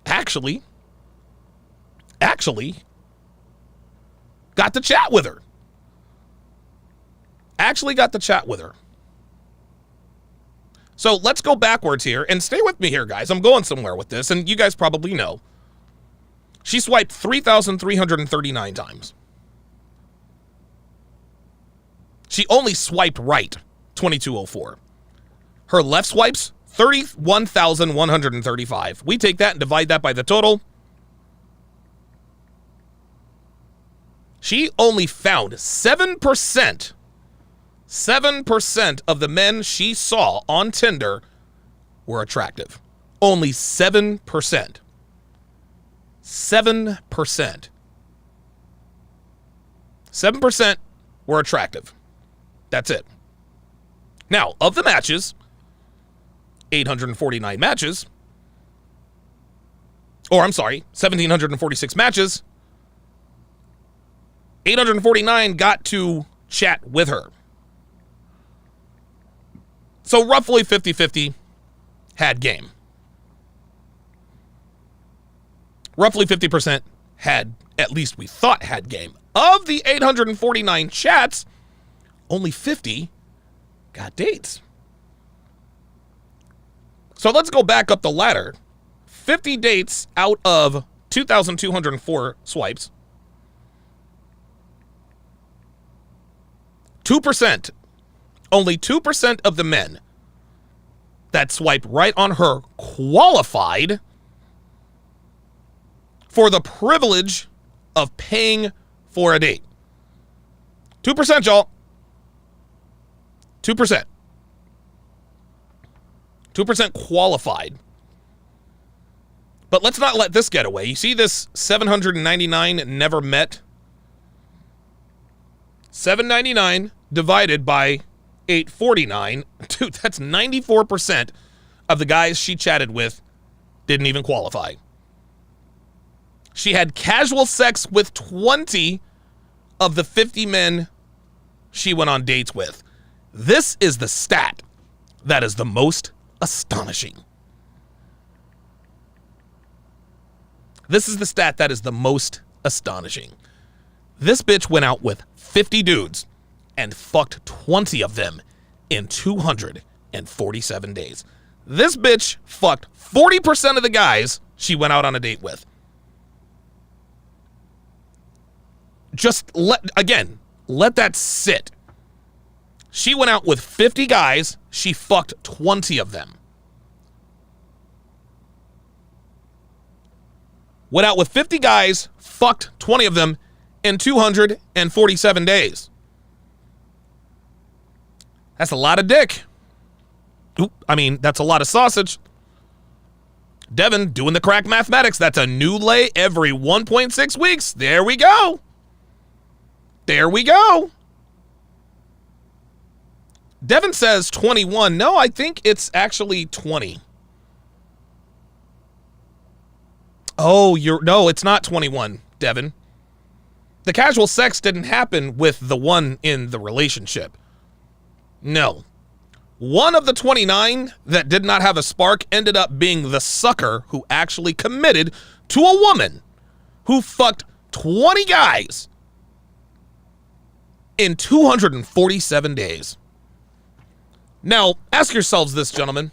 actually got to chat with her. So let's go backwards here and stay with me here, guys. I'm going somewhere with this, and you guys probably know. She swiped 3,339 times. She only swiped right 2,204. Her left swipes, 31,135. We take that and divide that by the total. She only found 7% of the men she saw on Tinder were attractive. Only 7%. 7%. 7% were attractive. That's it. Now, of the matches, 849 matches, 1,746 matches, 849 got to chat with her. So roughly 50-50 had game. roughly 50% had, at least we thought had game. Of the 849 chats, only 50 got dates. So let's go back up the ladder. 50 dates out of 2,204 swipes. 2%, only 2% of the men that swiped right on her qualified for the privilege of paying for a date. 2%, y'all. 2%. 2% qualified. But let's not let this get away. You see this 799 never met? 799 divided by 849. Dude, that's 94% of the guys she chatted with didn't even qualify. She had casual sex with 20 of the 50 men she went on dates with. This is the stat that is the most astonishing. This is the stat that is the most astonishing. This bitch went out with 50 dudes and fucked 20 of them in 247 days. This bitch fucked 40% of the guys she went out on a date with. Just let that sit. She went out with 50 guys. She fucked 20 of them. Went out with 50 guys, fucked 20 of them in 247 days. That's a lot of dick. That's a lot of sausage. Devin doing the crack mathematics. That's a new lay every 1.6 weeks. There we go. There we go. Devin says 21. No, I think it's actually 20. Oh, no, it's not 21, Devin. The casual sex didn't happen with the one in the relationship. No. One of the 29 that did not have a spark ended up being the sucker who actually committed to a woman who fucked 20 guys in 247 days. Now, ask yourselves this, gentlemen.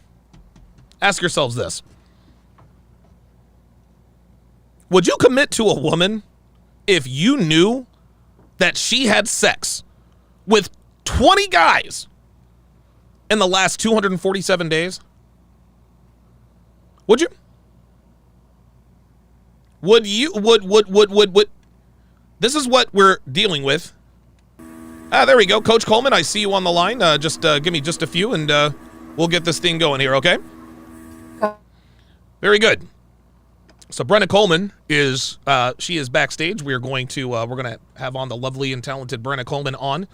Ask yourselves this. Would you commit to a woman if you knew that she had sex with 20 guys in the last 247 days? Would you? Would you? Would? This is what we're dealing with. There we go. Coach Coleman, I see you on the line. Just give me just a few and we'll get this thing going here, okay? Very good. So Brenna Coleman is she is backstage. We're going to have on the lovely and talented Brenna Coleman on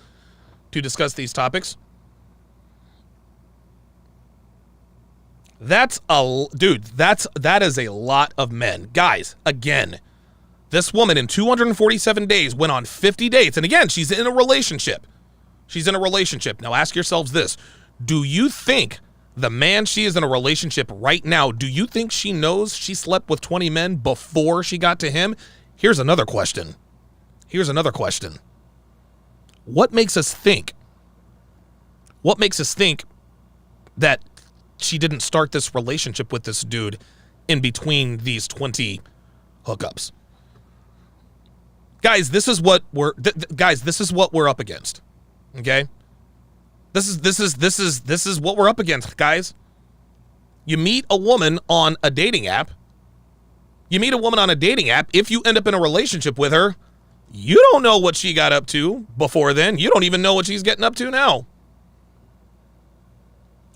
to discuss these topics. That is a lot of men. Guys, again, this woman in 247 days went on 50 dates. And again, she's in a relationship. She's in a relationship. Now ask yourselves this. Do you think the man she is in a relationship right now, do you think she knows she slept with 20 men before she got to him? Here's another question. What makes us think that she didn't start this relationship with this dude in between these 20 hookups? Guys, this is what we're up against. Okay? This is what we're up against, guys. You meet a woman on a dating app. If you end up in a relationship with her, you don't know what she got up to before then. You don't even know what she's getting up to now.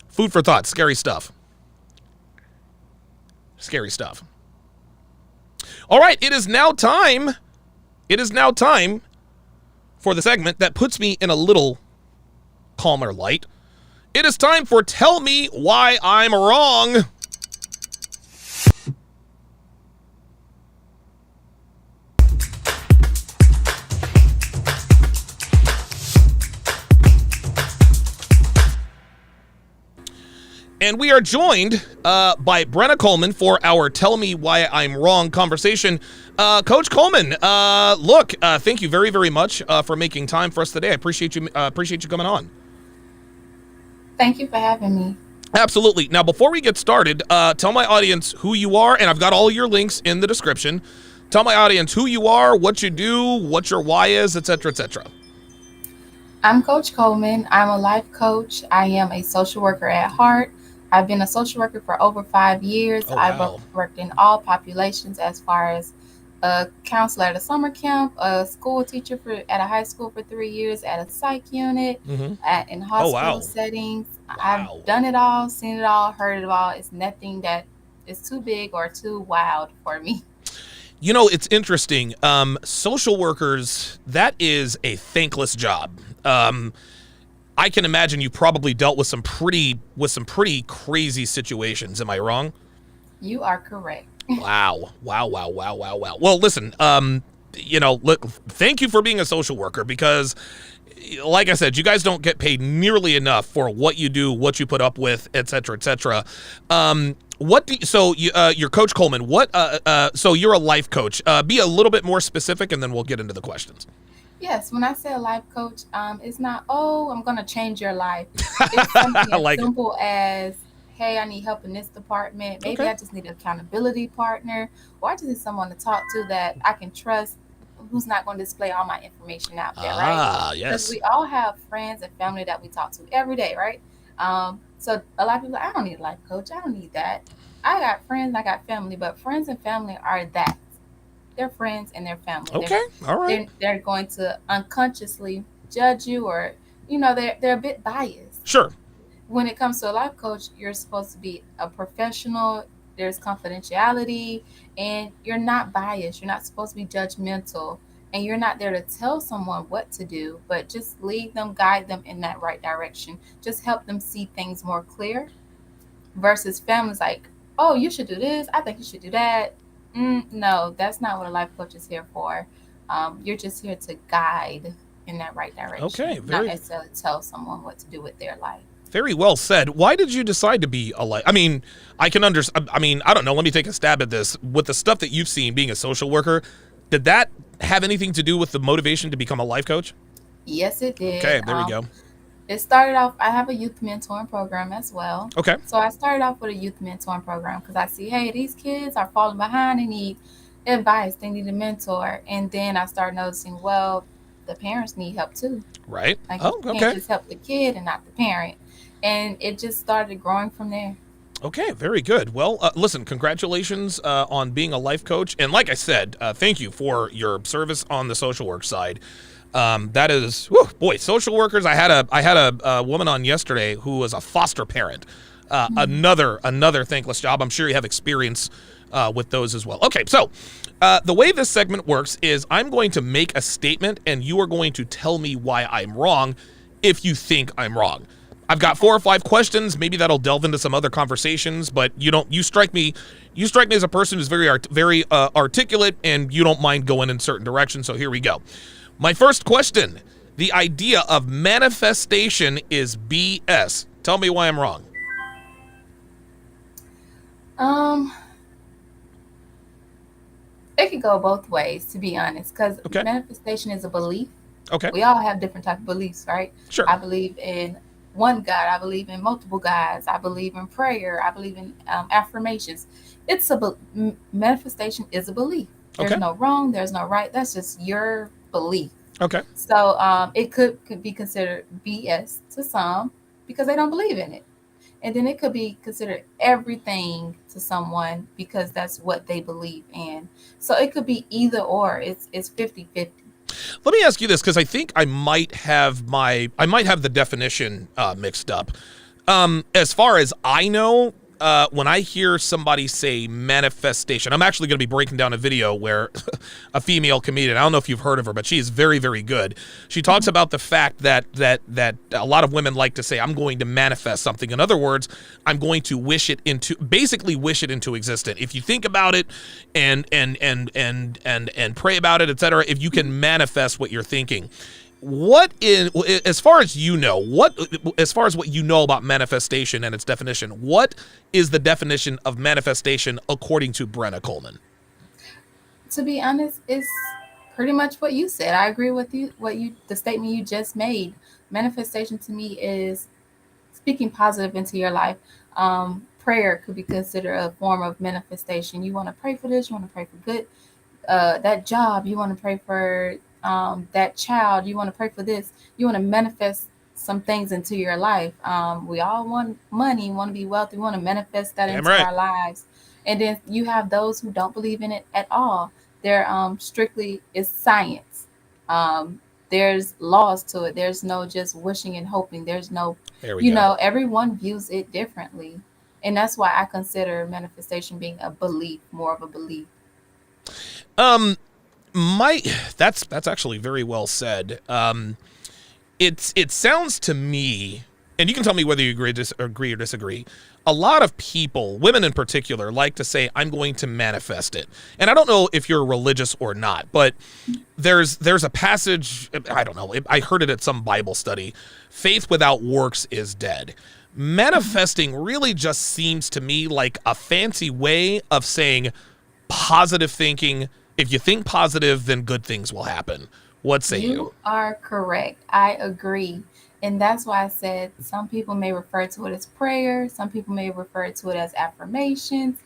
Food for thought. Scary stuff. All right, it is now time for the segment that puts me in a little calmer light. It is time for Tell Me Why I'm Wrong. And we are joined by Brenna Coleman for our Tell Me Why I'm Wrong conversation. Coach Coleman, thank you very, very much for making time for us today. I appreciate you coming on. Thank you for having me. Absolutely. Now, before we get started, tell my audience who you are, and I've got all your links in the description. Tell my audience who you are, what you do, what your why is, etc., etc. I'm Coach Coleman. I'm a life coach. I am a social worker at heart. I've been a social worker for over 5 years. Oh, wow. I've worked in all populations as far as a counselor at a summer camp, a school teacher at a high school for 3 years, at a psych unit, in hospital settings. Wow. I've done it all, seen it all, heard it all. It's nothing that is too big or too wild for me. You know, it's interesting. Social workers, that is a thankless job. I can imagine you probably dealt with some pretty crazy situations. Am I wrong? You are correct. Wow. Well, listen, look, thank you for being a social worker because, like I said, you guys don't get paid nearly enough for what you do, what you put up with, et cetera, et cetera. You're Coach Coleman. So you're a life coach. Be a little bit more specific, and then we'll get into the questions. Yes, when I say a life coach, it's not, I'm going to change your life. It's something as simple as, hey, I need help in this department. Maybe I just need an accountability partner, or I just need someone to talk to that I can trust, who's not going to display all my information out there, right? Yes. Because we all have friends and family that we talk to every day, right? So a lot of people, I don't need a life coach. I don't need that. I got friends, I got family, but friends and family are that. They're friends and they're family. Okay, all right. They're going to unconsciously judge you, or, they're a bit biased. Sure. When it comes to a life coach, you're supposed to be a professional. There's confidentiality, and you're not biased. You're not supposed to be judgmental, and you're not there to tell someone what to do, but just lead them, guide them in that right direction. Just help them see things more clear. Versus families like, oh, you should do this. I think you should do that. No, that's not what a life coach is here for. You're just here to guide in that right direction. Okay, not necessarily tell someone what to do with their life. Very well said. Why did you decide to be a life? I mean, I can understand. I mean, I don't know. Let me take a stab at this. With the stuff that you've seen being a social worker, did that have anything to do with the motivation to become a life coach? Yes, it did. Okay, there we go. It started off, I have a youth mentoring program as well. Okay. So I started off with a youth mentoring program because I see, hey, these kids are falling behind. They need advice. They need a mentor. And then I started noticing, well, the parents need help too. Right. Like, you can't just help the kid and not the parent. And it just started growing from there. Okay, very good. Well, listen, congratulations on being a life coach. And like I said, thank you for your service on the social work side. That is, social workers. I had a woman on yesterday who was a foster parent. Another thankless job. I'm sure you have experience with those as well. Okay, so the way this segment works is I'm going to make a statement, and you are going to tell me why I'm wrong if you think I'm wrong. I've got 4 or 5 questions. Maybe that'll delve into some other conversations, but you strike me as a person who's very articulate, and you don't mind going in certain directions. So here we go. My first question: the idea of manifestation is BS. Tell me why I'm wrong. It could go both ways, to be honest, because manifestation is a belief. Okay. We all have different type of beliefs, right? Sure. I believe in one God. I believe in multiple gods. I believe in prayer. I believe in affirmations. Manifestation is a belief. There's no wrong. There's no right. That's just your belief. Okay. So it could be considered BS to some because they don't believe in it. And then it could be considered everything to someone because that's what they believe in. So it could be either or. It's 50-50. Let me ask you this, because I think I might have the definition mixed up. As far as I know, when I hear somebody say manifestation, I'm actually going to be breaking down a video where a female comedian, I don't know if you've heard of her, but she is very, very good. She talks about the fact that a lot of women like to say, I'm going to manifest something. In other words, I'm going to wish it into existence. If you think about it and pray about it, etc., if you can manifest what you're thinking. as far as you know, as far as what you know about manifestation and its definition, what is the definition of manifestation according to Brenna Coleman? To be honest, it's pretty much what you said. I agree with you. The statement you just made. Manifestation to me is speaking positive into your life. Prayer could be considered a form of manifestation. You want to pray for this. You want to pray for good. That job. You want to pray for that child. You want to pray for this. You want to manifest some things into your life. We all want money, want to be wealthy, want to manifest that into our lives. And then you have those who don't believe in it at all. They're strictly it's science. There's laws to it. There's no just wishing and hoping. There's no, everyone views it differently. And that's why I consider manifestation being a belief, more of a belief. That's actually very well said. It sounds to me, and you can tell me whether you agree or disagree. A lot of people, women in particular, like to say, "I'm going to manifest it." And I don't know if you're religious or not, but there's a passage. I don't know. I heard it at some Bible study. Faith without works is dead. Manifesting really just seems to me like a fancy way of saying positive thinking. If you think positive, then good things will happen. What say you? You are correct. I agree. And that's why I said some people may refer to it as prayer. Some people may refer to it as affirmations.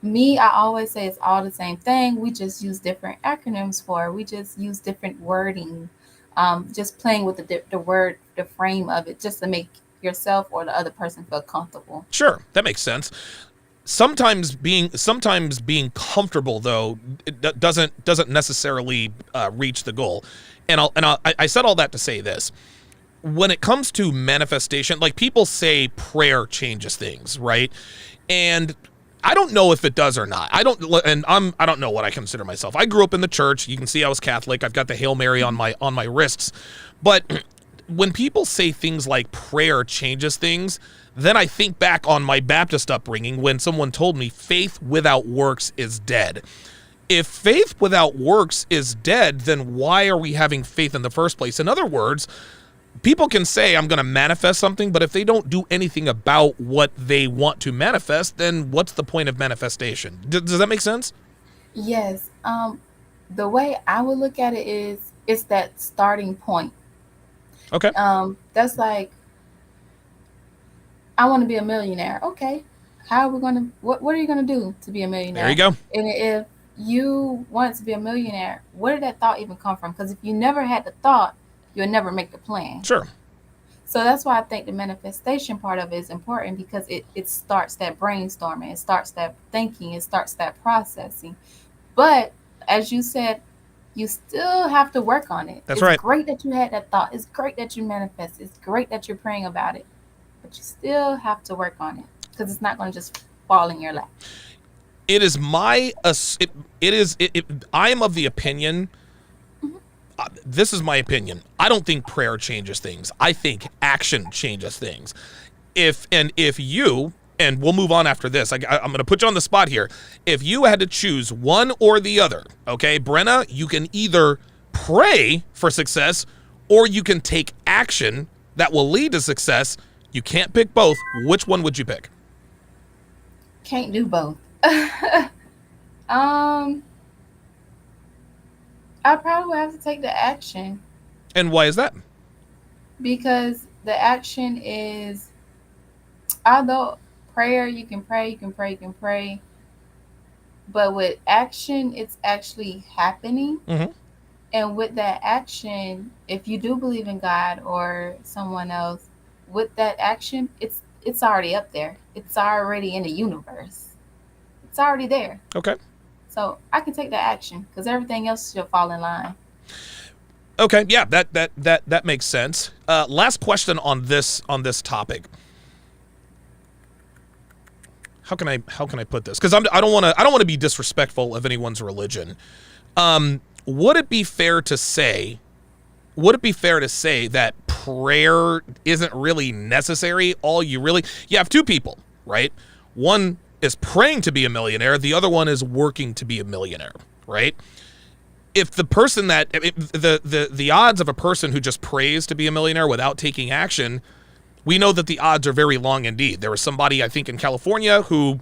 Me, I always say it's all the same thing. We just use different acronyms for it. We just use different wording. Just playing with the word, the frame of it, just to make yourself or the other person feel comfortable. Sure, that makes sense. Sometimes being comfortable though it doesn't necessarily reach the goal. And I said all that to say this. When it comes to manifestation, like people say prayer changes things, right? And I don't know if it does or not. I don't know what I consider myself. I grew up in the church. You can see I was Catholic. I've got the Hail Mary on my wrists. But when people say things like prayer changes things, then I think back on my Baptist upbringing when someone told me faith without works is dead. If faith without works is dead, then why are we having faith in the first place? In other words, people can say, I'm going to manifest something, but if they don't do anything about what they want to manifest, then what's the point of manifestation? Does that make sense? Yes. The way I would look at it is it's that starting point. Okay. That's like, I want to be a millionaire. Okay. What are you going to do to be a millionaire? There you go. And if you want to be a millionaire, where did that thought even come from? Because if you never had the thought, you'll never make the plan. Sure. So that's why I think the manifestation part of it is important, because it starts that brainstorming, it starts that thinking, it starts that processing. But as you said, you still have to work on it. That's right. It's great that you had that thought. It's great that you manifest. It's great that you're praying about it. But you still have to work on it, because it's not going to just fall in your lap. I am of the opinion, this is my opinion. I don't think prayer changes things. I think action changes things. If you, and we'll move on after this, I'm going to put you on the spot here. If you had to choose one or the other, okay, Brenna, you can either pray for success or you can take action that will lead to success. You can't pick both. Which one would you pick? Can't do both. I probably would have to take the action. And why is that? Because the action is, although prayer, you can pray. But with action, it's actually happening. Mm-hmm. And with that action, if you do believe in God or someone else, with that action, it's already up there. It's already in the universe. It's already there. Okay. So I can take that action because everything else should fall in line. Okay, yeah, that makes sense. Last question on this topic. How can I put this? Because I don't want to be disrespectful of anyone's religion. Would it be fair to say that prayer isn't really necessary? You have two people, right? One is praying to be a millionaire. The other one is working to be a millionaire, right? if the person that the odds of a person who just prays to be a millionaire without taking action, we know that the odds are very long indeed. There was somebody, I think, in California who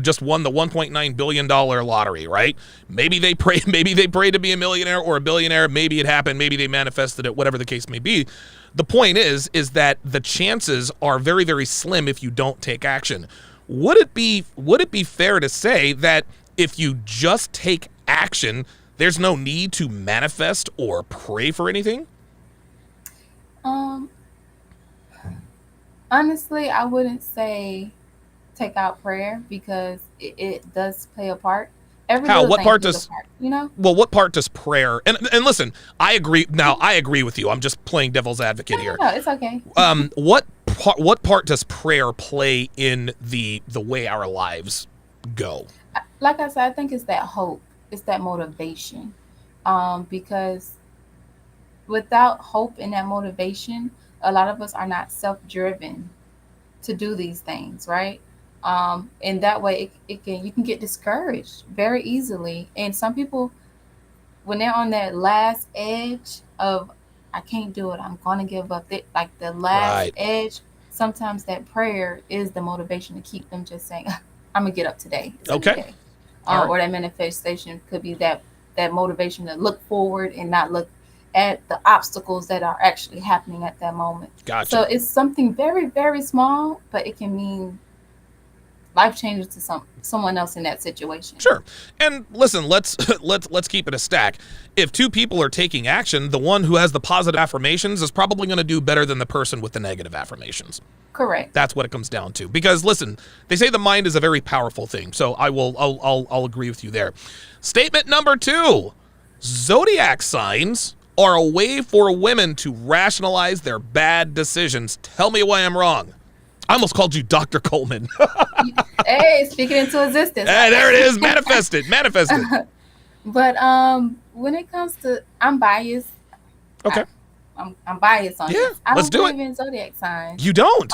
just won the $1.9 billion lottery, right? Maybe they prayed to be a millionaire or a billionaire. Maybe it happened. Maybe they manifested it, whatever the case may be. The point is that the chances are very, very slim if you don't take action. Would it be fair to say that if you just take action, there's no need to manifest or pray for anything? Honestly, I wouldn't say take out prayer because it does play a part. Every How? little What thing part plays does? a part, you know? Well, what part does prayer? And listen, I agree. Now, I agree with you. I'm just playing devil's advocate here. No, it's okay. What part does prayer play in the way our lives go? Like I said, I think it's that hope. It's that motivation. Because without hope and that motivation, a lot of us are not self-driven to do these things, right? And that way you can get discouraged very easily. And some people, when they're on that last edge of I can't do it, I'm gonna give up, like the last Right. edge, sometimes that prayer is the motivation to keep them just saying, I'm gonna get up today. It's Okay. okay. All right. Or that manifestation could be that motivation to look forward and not look at the obstacles that are actually happening at that moment. Gotcha. So it's something very, very small, but it can mean life changes to someone else in that situation. Sure. And listen, let's keep it a stack. If two people are taking action, the one who has the positive affirmations is probably going to do better than the person with the negative affirmations. Correct. That's what it comes down to. Because listen, they say the mind is a very powerful thing. So I'll agree with you there. Statement number 2: zodiac signs are a way for women to rationalize their bad decisions. Tell me why I'm wrong. I almost called you Dr. Coleman. Hey, speaking into existence. Hey, there it is. Manifested. But when it comes to, I'm biased. Okay. I'm biased on Yeah, this. I let's don't do it. believe in zodiac signs. You don't?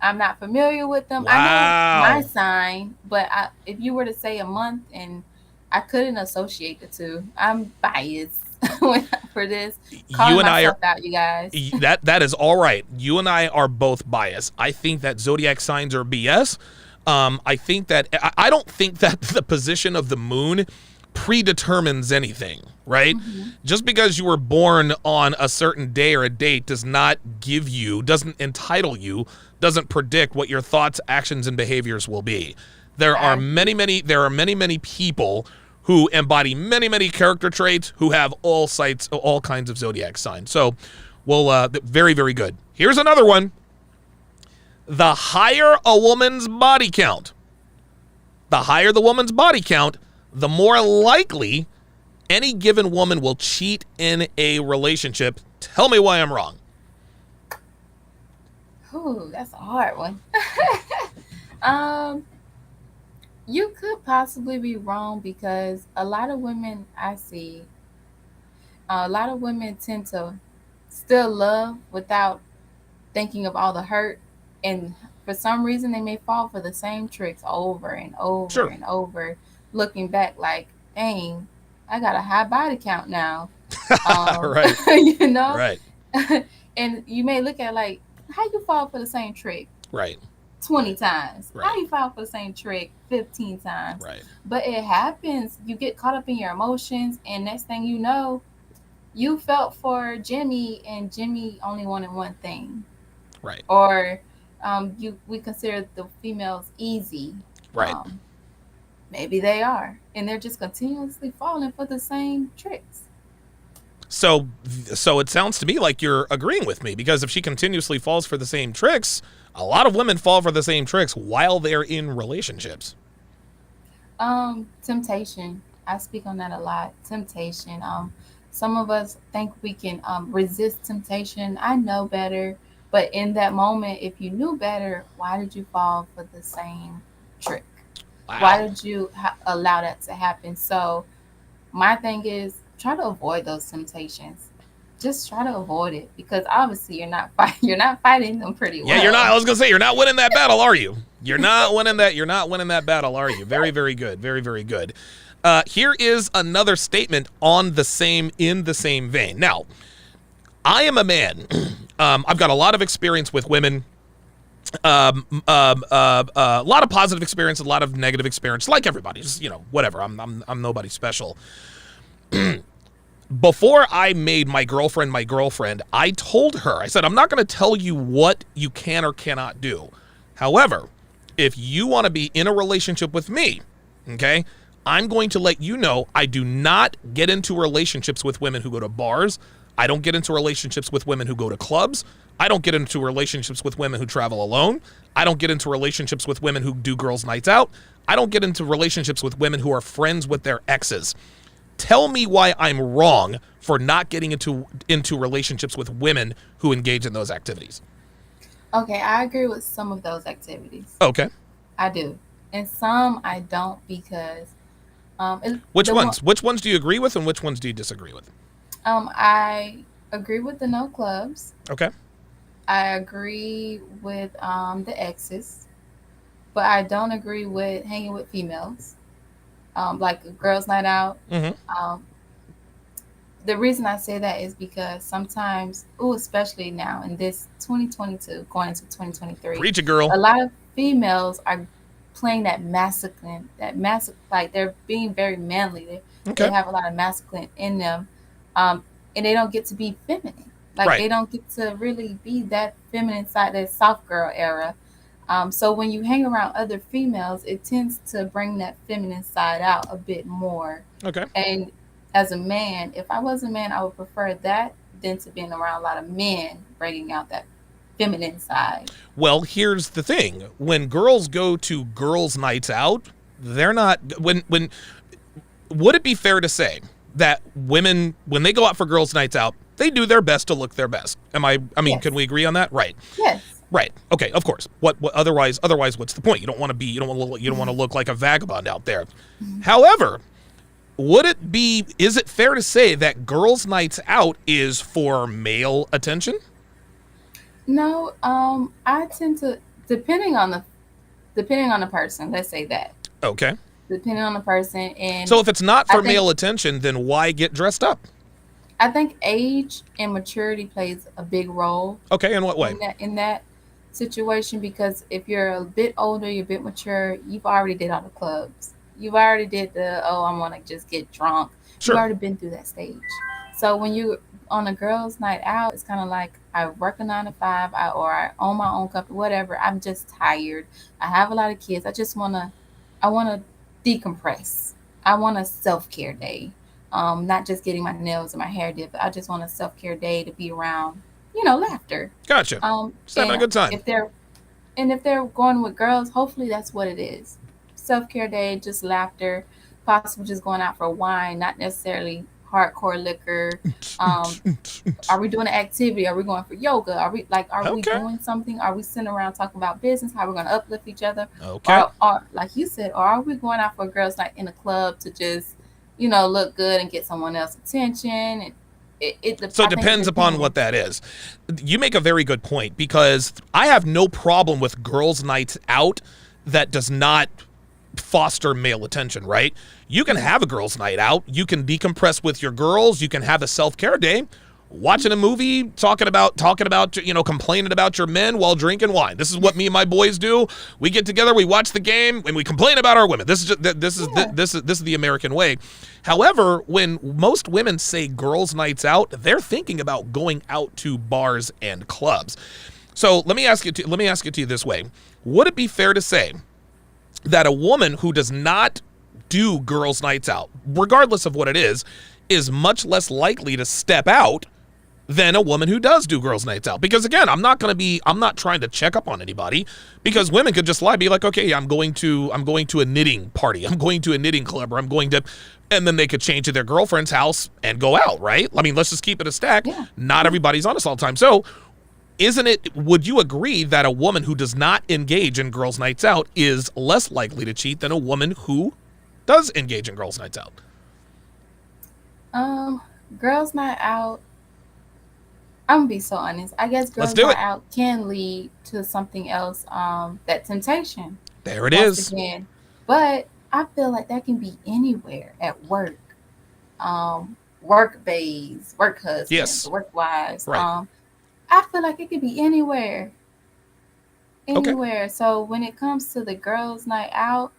I'm not familiar with them. Wow. I know my sign, but if you were to say a month, and I couldn't associate the two. I'm biased for this. Calling myself out, you guys. That is all right. You and I are both biased. I think that zodiac signs are BS. I don't think that the position of the moon predetermines anything, right? Mm-hmm. Just because you were born on a certain day or a date doesn't entitle you, doesn't predict what your thoughts, actions, and behaviors will be. There are many people who embody many character traits who have all kinds of zodiac signs. So, very, very good. Here's another one. The higher a woman's body count, the more likely any given woman will cheat in a relationship. Tell me why I'm wrong. Ooh, that's a hard one. You could possibly be wrong because a lot of women tend to still love without thinking of all the hurt, and for some reason they may fall for the same tricks over and over Sure. and over, looking back like, dang, I got a high body count now. Right. You know? Right. And you may look at like, how you fall for the same trick? Right. 20 times. Right. How you fall for the same trick 15 times? Right. But it happens. You get caught up in your emotions, and next thing you know, you felt for Jimmy, and Jimmy only wanted one thing. Right. Or we consider the females easy. Right. Maybe they are, and they're just continuously falling for the same tricks. So it sounds to me like you're agreeing with me, because if she continuously falls for the same tricks, a lot of women fall for the same tricks while they're in relationships. Temptation. I speak on that a lot. Temptation. Some of us think we can resist temptation. I know better, but in that moment, if you knew better, why did you fall for the same trick? Wow. Why did you allow that to happen? So my thing is, try to avoid those temptations. Just try to avoid it, because obviously you're not fighting them pretty well. Yeah, you're not. I was gonna say, you're not winning that battle, are you? You're not winning that battle, are you? Very, very good. Very, very good. Here is another statement in the same vein. Now, I am a man. I've got a lot of experience with women. A lot of positive experience, a lot of negative experience, like everybody. Just, whatever. I'm nobody special. Before I made my girlfriend, I told her, I said, I'm not going to tell you what you can or cannot do. However, if you want to be in a relationship with me, okay, I'm going to let you know I do not get into relationships with women who go to bars. I don't get into relationships with women who go to clubs. I don't get into relationships with women who travel alone. I don't get into relationships with women who do girls' nights out. I don't get into relationships with women who are friends with their exes. Tell me why I'm wrong for not getting into relationships with women who engage in those activities. Okay, I agree with some of those activities. Okay. I do. And some I don't because which ones? Which ones do you agree with and which ones do you disagree with? I agree with the no clubs. Okay. I agree with the exes, but I don't agree with hanging with females, like a girls' night out. Mm-hmm. The reason I say that is because sometimes, especially now in this 2022, going into 2023, Reach it, girl. a lot of females are playing that masculine, like they're being very manly. They have a lot of masculine in them, and they don't get to be feminine. Like Right. They don't get to really be that feminine side, that soft girl era. So when you hang around other females, it tends to bring that feminine side out a bit more. Okay. And as a man, if I was a man, I would prefer that than to being around a lot of men bringing out that feminine side. Well, here's the thing. When girls go to girls' nights out, they're not when would it be fair to say that women, when they go out for girls' nights out, they do their best to look their best? Yes. Can we agree on that? Right. Yes. Right. Okay, of course. What otherwise what's the point? You don't want to look like a vagabond out there. Mm-hmm. However, is it fair to say that girls' nights out is for male attention? No, I tend to depending on the person. Let's say that. Okay. Depending on the person, and So if it's not for male attention, then why get dressed up? I think age and maturity plays a big role. Okay, in what way? In that situation, because if you're a bit older, you're a bit mature, you've already did all the clubs. You've already did I want to just get drunk. Sure. You've already been through that stage. So when you on a girls' night out, it's kind of like I work a 9 to 5, or I own my own company, whatever. I'm just tired. I have a lot of kids. I want to decompress. I want a self-care day. Not just getting my nails and my hair did, but I just want a self-care day to be around, laughter. Gotcha. Just having a good time. If they're going with girls, hopefully that's what it is. Self-care day, just laughter, possibly just going out for wine, not necessarily hardcore liquor. Are we doing an activity? Are we going for yoga? Are we doing something? Are we sitting around talking about business? How we're going to uplift each other? Okay. Or like you said, or are we going out for a girls' night in a club to just, look good and get someone else's attention? And it depends upon what that is. You make a very good point, because I have no problem with girls' nights out that does not foster male attention, right? You can have a girls' night out. You can decompress with your girls. You can have a self-care day, watching a movie, talking about, complaining about your men while drinking wine. This is what me and my boys do. We get together, we watch the game, and we complain about our women. This is the American way. However, when most women say girls' nights out, they're thinking about going out to bars and clubs. So let me ask it to you this way: would it be fair to say that a woman who does not do girls' nights out, regardless of what it is much less likely to step out than a woman who does do girls' nights out? Because again, I'm not trying to check up on anybody, because women could just lie, be like, okay, I'm going to a knitting party, I'm going to a knitting club, or and then they could change to their girlfriend's house and go out, right? I mean, let's just keep it a stack. Yeah. Not everybody's honest all the time. So would you agree that a woman who does not engage in girls' nights out is less likely to cheat than a woman who does engage in girls' nights out? Girls' night out, I'm gonna be so honest. I guess girls' night out can lead to something else, that temptation. There it is. Again. But I feel like that can be anywhere at work, work bays, work husbands, Yes. work wives. Right. I feel like it could be anywhere, Okay. anywhere. So when it comes to the girls' night out,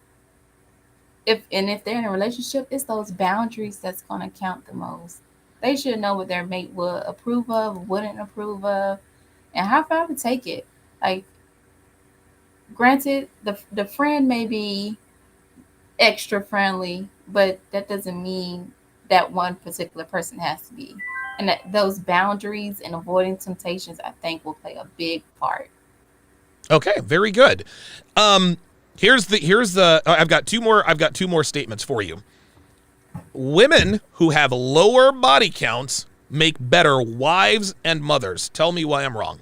if they're in a relationship, it's those boundaries that's gonna count the most. They should know what their mate would approve of, wouldn't approve of, and how far to take it. Like, granted, the friend may be extra friendly, but that doesn't mean that one particular person has to be. And that those boundaries and avoiding temptations, I think, will play a big part. Okay, very good. Here's the I've got two more statements for you. Women who have lower body counts make better wives and mothers. Tell me why I'm wrong.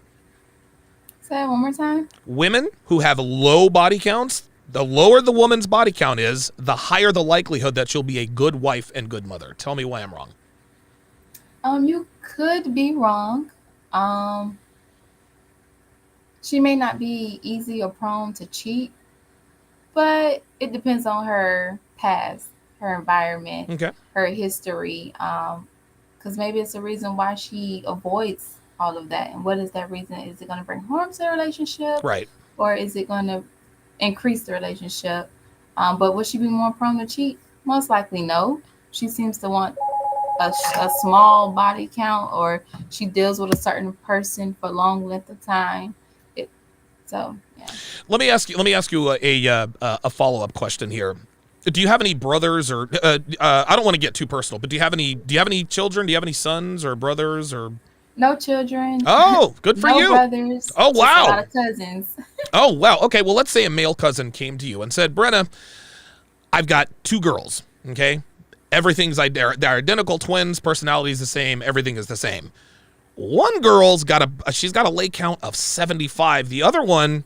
Say that one more time. Women who have low body counts, the lower the woman's body count is, the higher the likelihood that she'll be a good wife and good mother. Tell me why I'm wrong. You could be wrong. Um, she may not be easy or prone to cheat, but it depends on her past, her environment, Okay. her history. Because maybe it's a reason why she avoids all of that. And what is that reason? Is it going to bring harm to the relationship, Right. or is it going to increase the relationship? But would she be more prone to cheat? Most likely, no. She seems to want a small body count, or she deals with a certain person for long length of time. So yeah. Let me ask you a follow-up question here. Do you have any brothers or I don't want to get too personal, but do you have any children? Do you have any sons or brothers or No children. Oh, good for no you. brothers. Oh, just wow. a lot of cousins. Oh, wow. Okay, well, let's say a male cousin came to you and said, "Brenna, I've got two girls, okay? They're identical twins, personality's the same, everything is the same. One girl's she's got a lay count of 75. The other one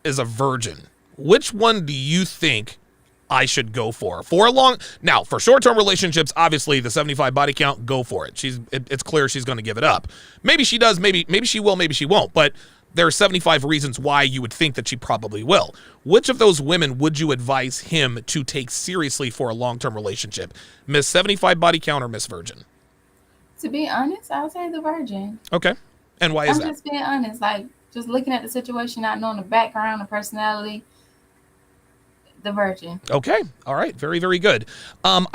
is a virgin. Which one do you think I should go for? Now, for short-term relationships, obviously the 75 body count, go for it. It's clear she's going to give it up. Maybe she does, maybe she will, maybe she won't, but there are 75 reasons why you would think that she probably will. Which of those women would you advise him to take seriously for a long-term relationship? Miss 75 body count or Miss Virgin? To be honest, I would say the virgin. Okay. And why is I'm that? just being honest. Like, just looking at the situation, not knowing the background, the personality, the virgin. Okay. All right. Very, very good. I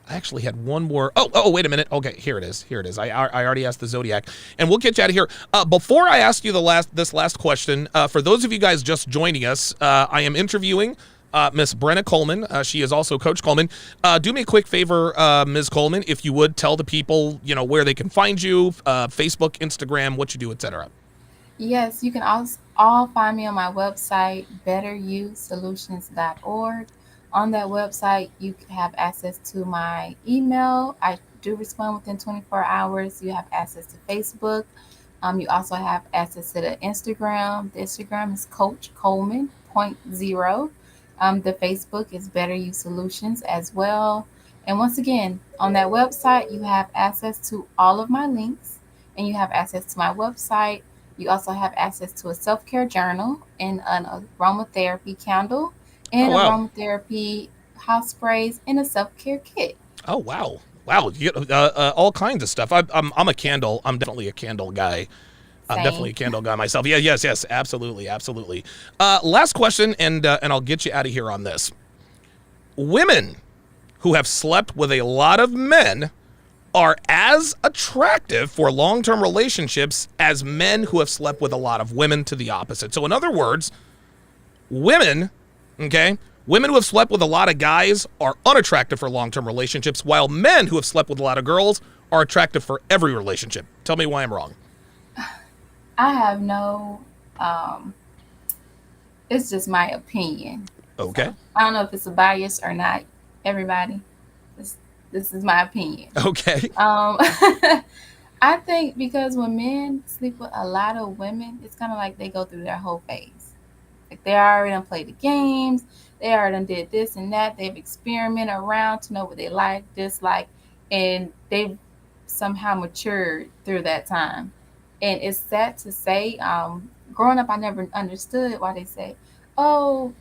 actually had one more. Oh, wait a minute. Okay, here it is. I already asked the Zodiac, and we'll get you out of here. Before I ask you this last question, for those of you guys just joining us, I am interviewing Miss Brenna Coleman. She is also Coach Coleman. Do me a quick favor, Ms. Coleman, if you would tell the people, where they can find you, Facebook, Instagram, what you do, etc. Yes, you can all find me on my website, betteryouSolutions.org. On that website, you have access to my email. I do respond within 24 hours. You have access to Facebook. You also have access to the Instagram. The Instagram is Coach Coleman .0. The Facebook is Better You Solutions as well. And once again, on that website, you have access to all of my links, and you have access to my website. You also have access to a self-care journal and an aromatherapy candle and aromatherapy house sprays and a self-care kit. Oh, wow. Wow. You get all kinds of stuff. I'm definitely a candle guy. I'm Same. definitely a candle guy myself. Yeah, yes, absolutely. Last question, and I'll get you out of here on this. Women who have slept with a lot of men are as attractive for long-term relationships as men who have slept with a lot of women, to the opposite. So in other words, women who have slept with a lot of guys are unattractive for long-term relationships, while men who have slept with a lot of girls are attractive for every relationship. Tell me why I'm wrong. I have no, it's just my opinion. Okay. So, I don't know if it's a bias or not. Everybody, this is my opinion. Okay. I think because when men sleep with a lot of women, it's kind of like they go through their whole phase. Like, they already done played the games, they already done did this and that, they've experimented around to know what they like, dislike, and they've somehow matured through that time. And it's sad to say, growing up, I never understood why they say, oh,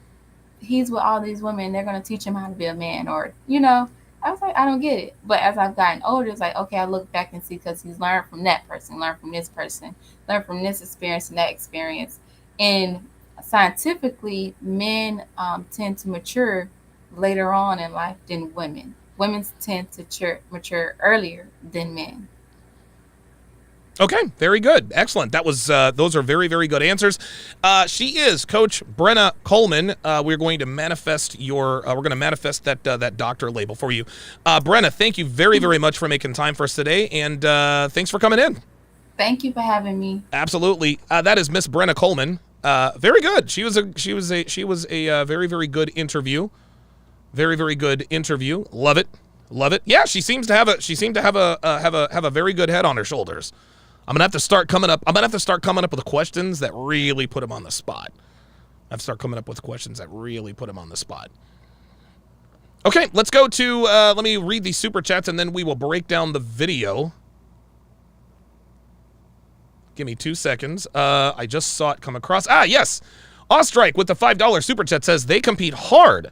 he's with all these women, they're going to teach him how to be a man, or, you know, I was like, I don't get it. But as I've gotten older, it's like, okay, I look back and see, because he's learned from that person, learned from this person, learned from this experience and that experience. And scientifically, men tend to mature later on in life than women. Women tend to mature earlier than men. Okay, very good, excellent. That was those are very, very good answers. She is Coach Brenna Coleman. We're going to manifest that doctor label for you, Brenna. Thank you very, very much for making time for us today, and thanks for coming in. Thank you for having me. Absolutely, that is Miss Brenna Coleman. Very good. She was a very, very good interview. Very, very good interview. Love it. Love it. Yeah, she seemed to have a very good head on her shoulders. I'm gonna have to start coming up with questions that really put him on the spot. Okay, let's go to let me read these super chats and then we will break down the video. Give me 2 seconds. I just saw it come across. Yes. Ostrike with the $5 super chat says they compete hard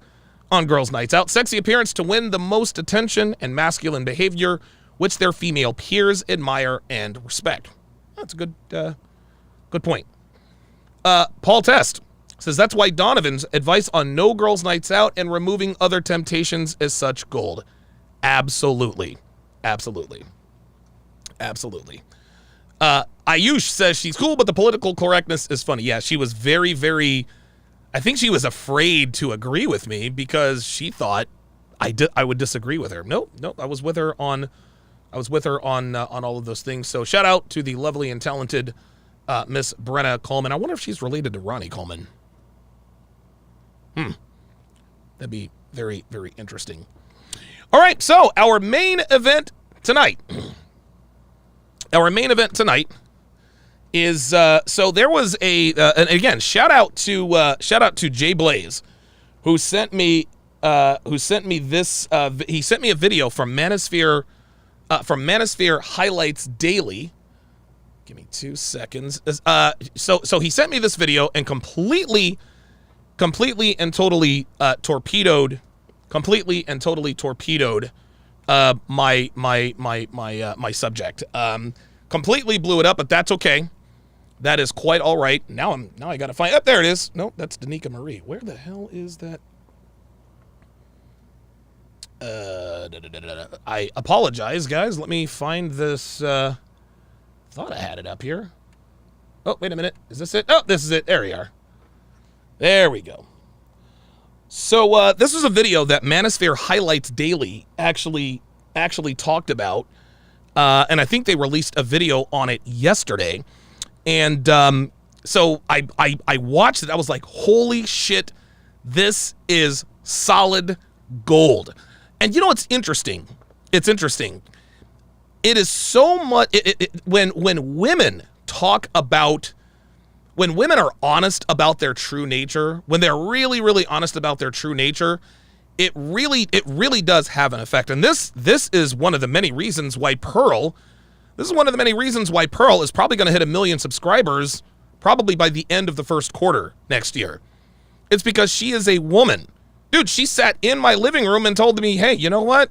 on girls' nights out. Sexy appearance to win the most attention and masculine behavior, which their female peers admire and respect. That's a good point. Paul Test says that's why Donovan's advice on no girls' nights out and removing other temptations is such gold. Absolutely. Ayush says she's cool, but the political correctness is funny. Yeah, she was very, very... I think she was afraid to agree with me because she thought I would disagree with her. No, I was with her on all of those things. So shout out to the lovely and talented Miss Brenna Coleman. I wonder if she's related to Ronnie Coleman. That'd be very, very interesting. All right, so our main event tonight. Is so there was and again, shout out to Jay Blaze, who sent me this he sent me a video from Manosphere Highlights Daily. Give me 2 seconds. So he sent me this video and completely and totally torpedoed my subject. Completely blew it up, but that's okay. That is quite all right. Now I gotta find. There it is. No, that's Danica Marie. Where the hell is that? I apologize, guys. Let me find this. Thought I had it up here. Oh, wait a minute. Is this it? Oh, this is it. There we are. There we go. So this was a video that Manosphere Highlights Daily actually talked about, and I think they released a video on it yesterday. And so I watched it. I was like, holy shit, this is solid gold. And you know what's interesting? It's interesting. It is so much when women talk about, when women are honest about their true nature, when they're really, really honest about their true nature, it really does have an effect. And this is one of the many reasons why Pearl is probably going to hit 1 million subscribers probably by the end of the first quarter next year. It's because she is a woman. Dude, she sat in my living room and told me, hey, you know what?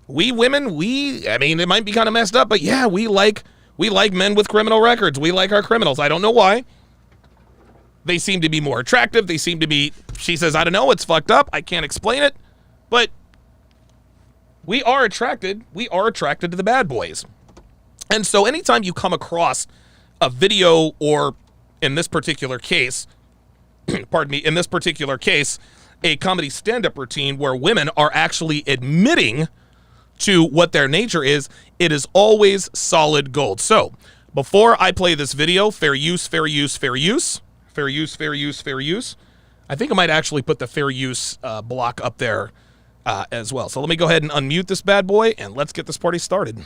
We women, I mean, it might be kind of messed up, but yeah, we like men with criminal records. We like our criminals. I don't know why. They seem to be more attractive. They seem to be, she says, I don't know, it's fucked up. I can't explain it. But we are attracted to the bad boys. And so anytime you come across a video, or in this particular case, a comedy stand-up routine where women are actually admitting to what their nature is, it is always solid gold. So before I play this video, fair use. I think I might actually put the fair use block up there as well. So let me go ahead and unmute this bad boy and let's get this party started.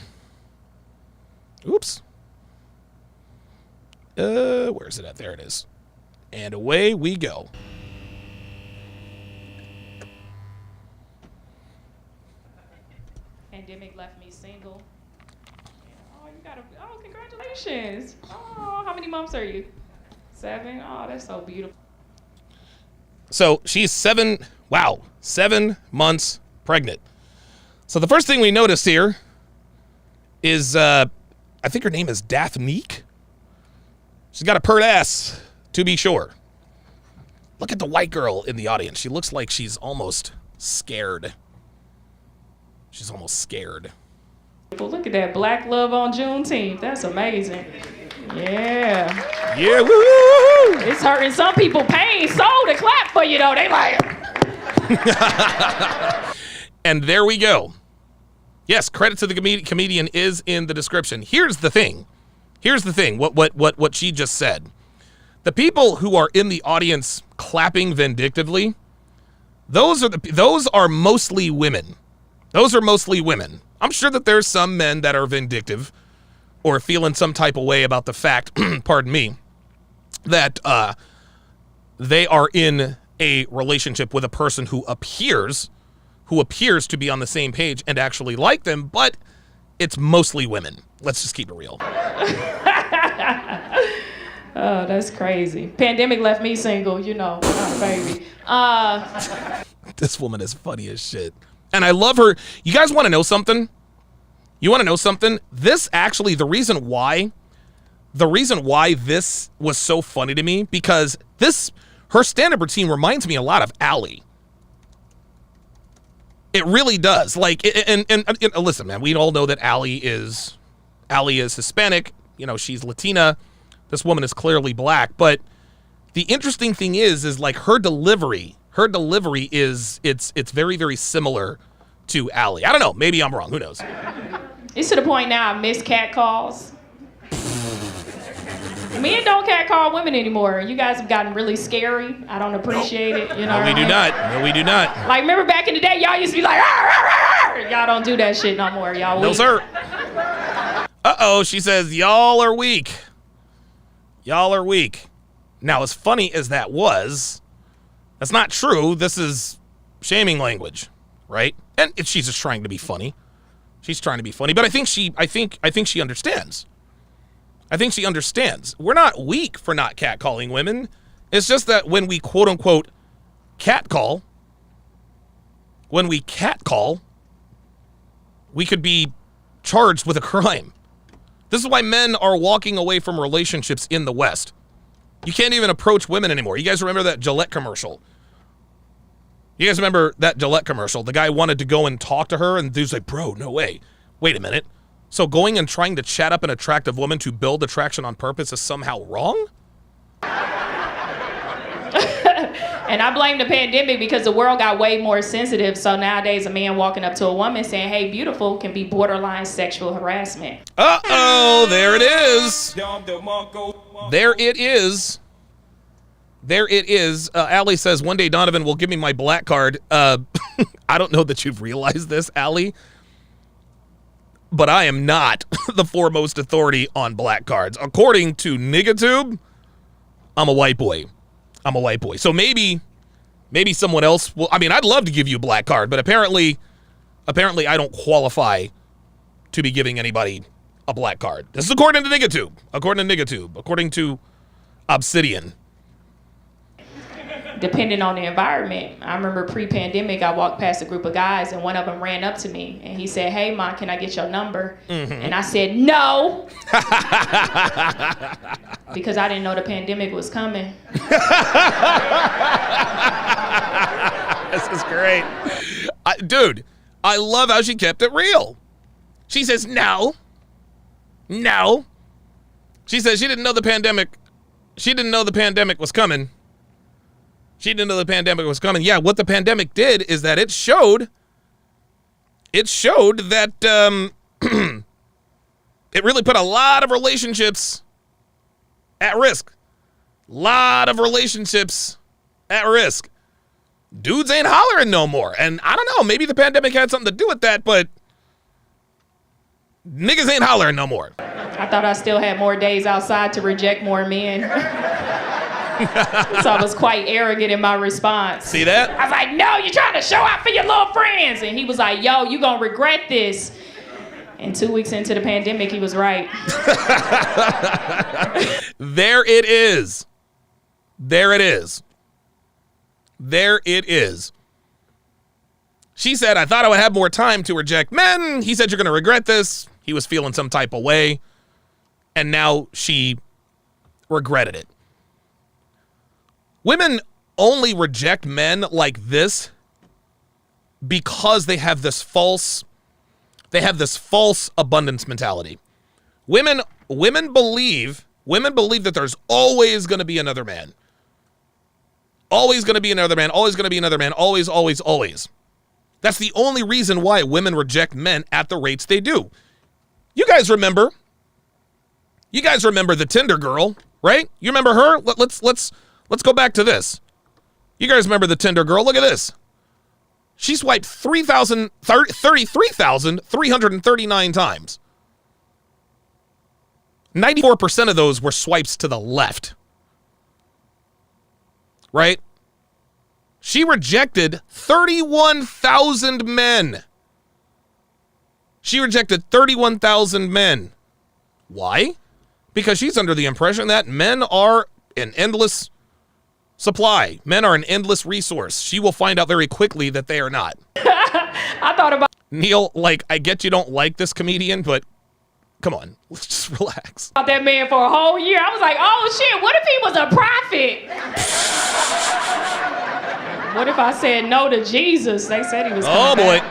Oops. Where is it at? There it is. And away we go. Pandemic left me single. Congratulations. Oh, how many months are you? 7? Oh, that's so beautiful. So she's 7 months pregnant. So the first thing we notice here is, I think her name is Daphnique. She's got a pert ass, to be sure. Look at the white girl in the audience. She looks like she's almost scared. She's almost scared. Well, look at that black love on Juneteenth. That's amazing. Yeah. Yeah, woo! It's hurting some people pain so to clap for you, though. They like And there we go. Yes, credit to the comedian is in the description. Here's the thing. What she just said. The people who are in the audience clapping vindictively, those are mostly women. Those are mostly women. I'm sure that there's some men that are vindictive or feeling some type of way about the fact, pardon me, that they are in a relationship with a person who appears to be on the same page and actually like them, but it's mostly women. Let's just keep it real. oh, that's crazy. Pandemic left me single, baby. This woman is funny as shit. And I love her. You guys want to know something? This actually, the reason why this was so funny to me, because her stand-up routine reminds me a lot of Allie. It really does. Like, and listen, man, we all know that Allie is Hispanic. She's Latina. This woman is clearly black. But the interesting thing is like her delivery is it's very, very similar to Allie. I don't know. Maybe I'm wrong. Who knows? It's to the point now I miss cat calls. Men don't cat call women anymore. You guys have gotten really scary. I don't appreciate it. No, we do not. No, we do not. Like, remember back in the day, y'all used to be like, "Arr, arr, arr." Y'all don't do that shit no more. Y'all weak. No, sir. Uh-oh, she says, y'all are weak. Y'all are weak. Now, as funny as that was, that's not true. This is shaming language, right? And she's just trying to be funny. She's trying to be funny, but I think she understands. I think she understands. We're not weak for not catcalling women. It's just that when we quote unquote catcall, we could be charged with a crime. This is why men are walking away from relationships in the West. You can't even approach women anymore. You guys remember that Gillette commercial? The guy wanted to go and talk to her, and the dude's like, bro, no way. Wait a minute. So going and trying to chat up an attractive woman to build attraction on purpose is somehow wrong? And I blame the pandemic because the world got way more sensitive. So nowadays, a man walking up to a woman saying, hey, beautiful, can be borderline sexual harassment. Uh-oh, there it is. There it is. Allie says, one day Donovan will give me my black card. I don't know that you've realized this, Allie, but I am not the foremost authority on black cards. According to Nigatube, I'm a white boy. So maybe someone else will. I mean, I'd love to give you a black card, but apparently I don't qualify to be giving anybody a black card. This is according to Nigatube. According to Obsidian. Depending on the environment. I remember pre-pandemic, I walked past a group of guys and one of them ran up to me and he said, hey, Ma, can I get your number? Mm-hmm. And I said, no. Because I didn't know the pandemic was coming. This is great. Dude, I love how she kept it real. She says, no. She says she didn't know the pandemic was coming. Yeah, what the pandemic did is that it showed that it really put a lot of relationships at risk. Dudes ain't hollering no more. And I don't know, maybe the pandemic had something to do with that, but niggas ain't hollering no more. I thought I still had more days outside to reject more men. So I was quite arrogant in my response. See that? I was like, no, you're trying to show out for your little friends. And he was like, yo, you gonna regret this. And 2 weeks into the pandemic, he was right. There it is. There it is. She said, I thought I would have more time to reject men. He said, you're going to regret this. He was feeling some type of way. And now she regretted it. Women only reject men like this because they have this false abundance mentality. Women believe that there's always going to be another man. Always going to be another man, always going to be another man, always, always, always. That's the only reason why women reject men at the rates they do. You guys remember the Tinder girl, right? You remember her? Let's go back to this. You guys remember the Tinder girl? Look at this. She swiped 33,339 times. 94% of those were swipes to the left. Right? She rejected 31,000 men. She rejected 31,000 men. Why? Because she's under the impression that men are an endless supply. Men are an endless resource. She will find out very quickly that they are not. I thought about Neil, I get you don't like this comedian, but come on, let's just relax. that man for a whole year. I was like, oh shit, what if he was a prophet? What if I said no to Jesus? They said he was coming back.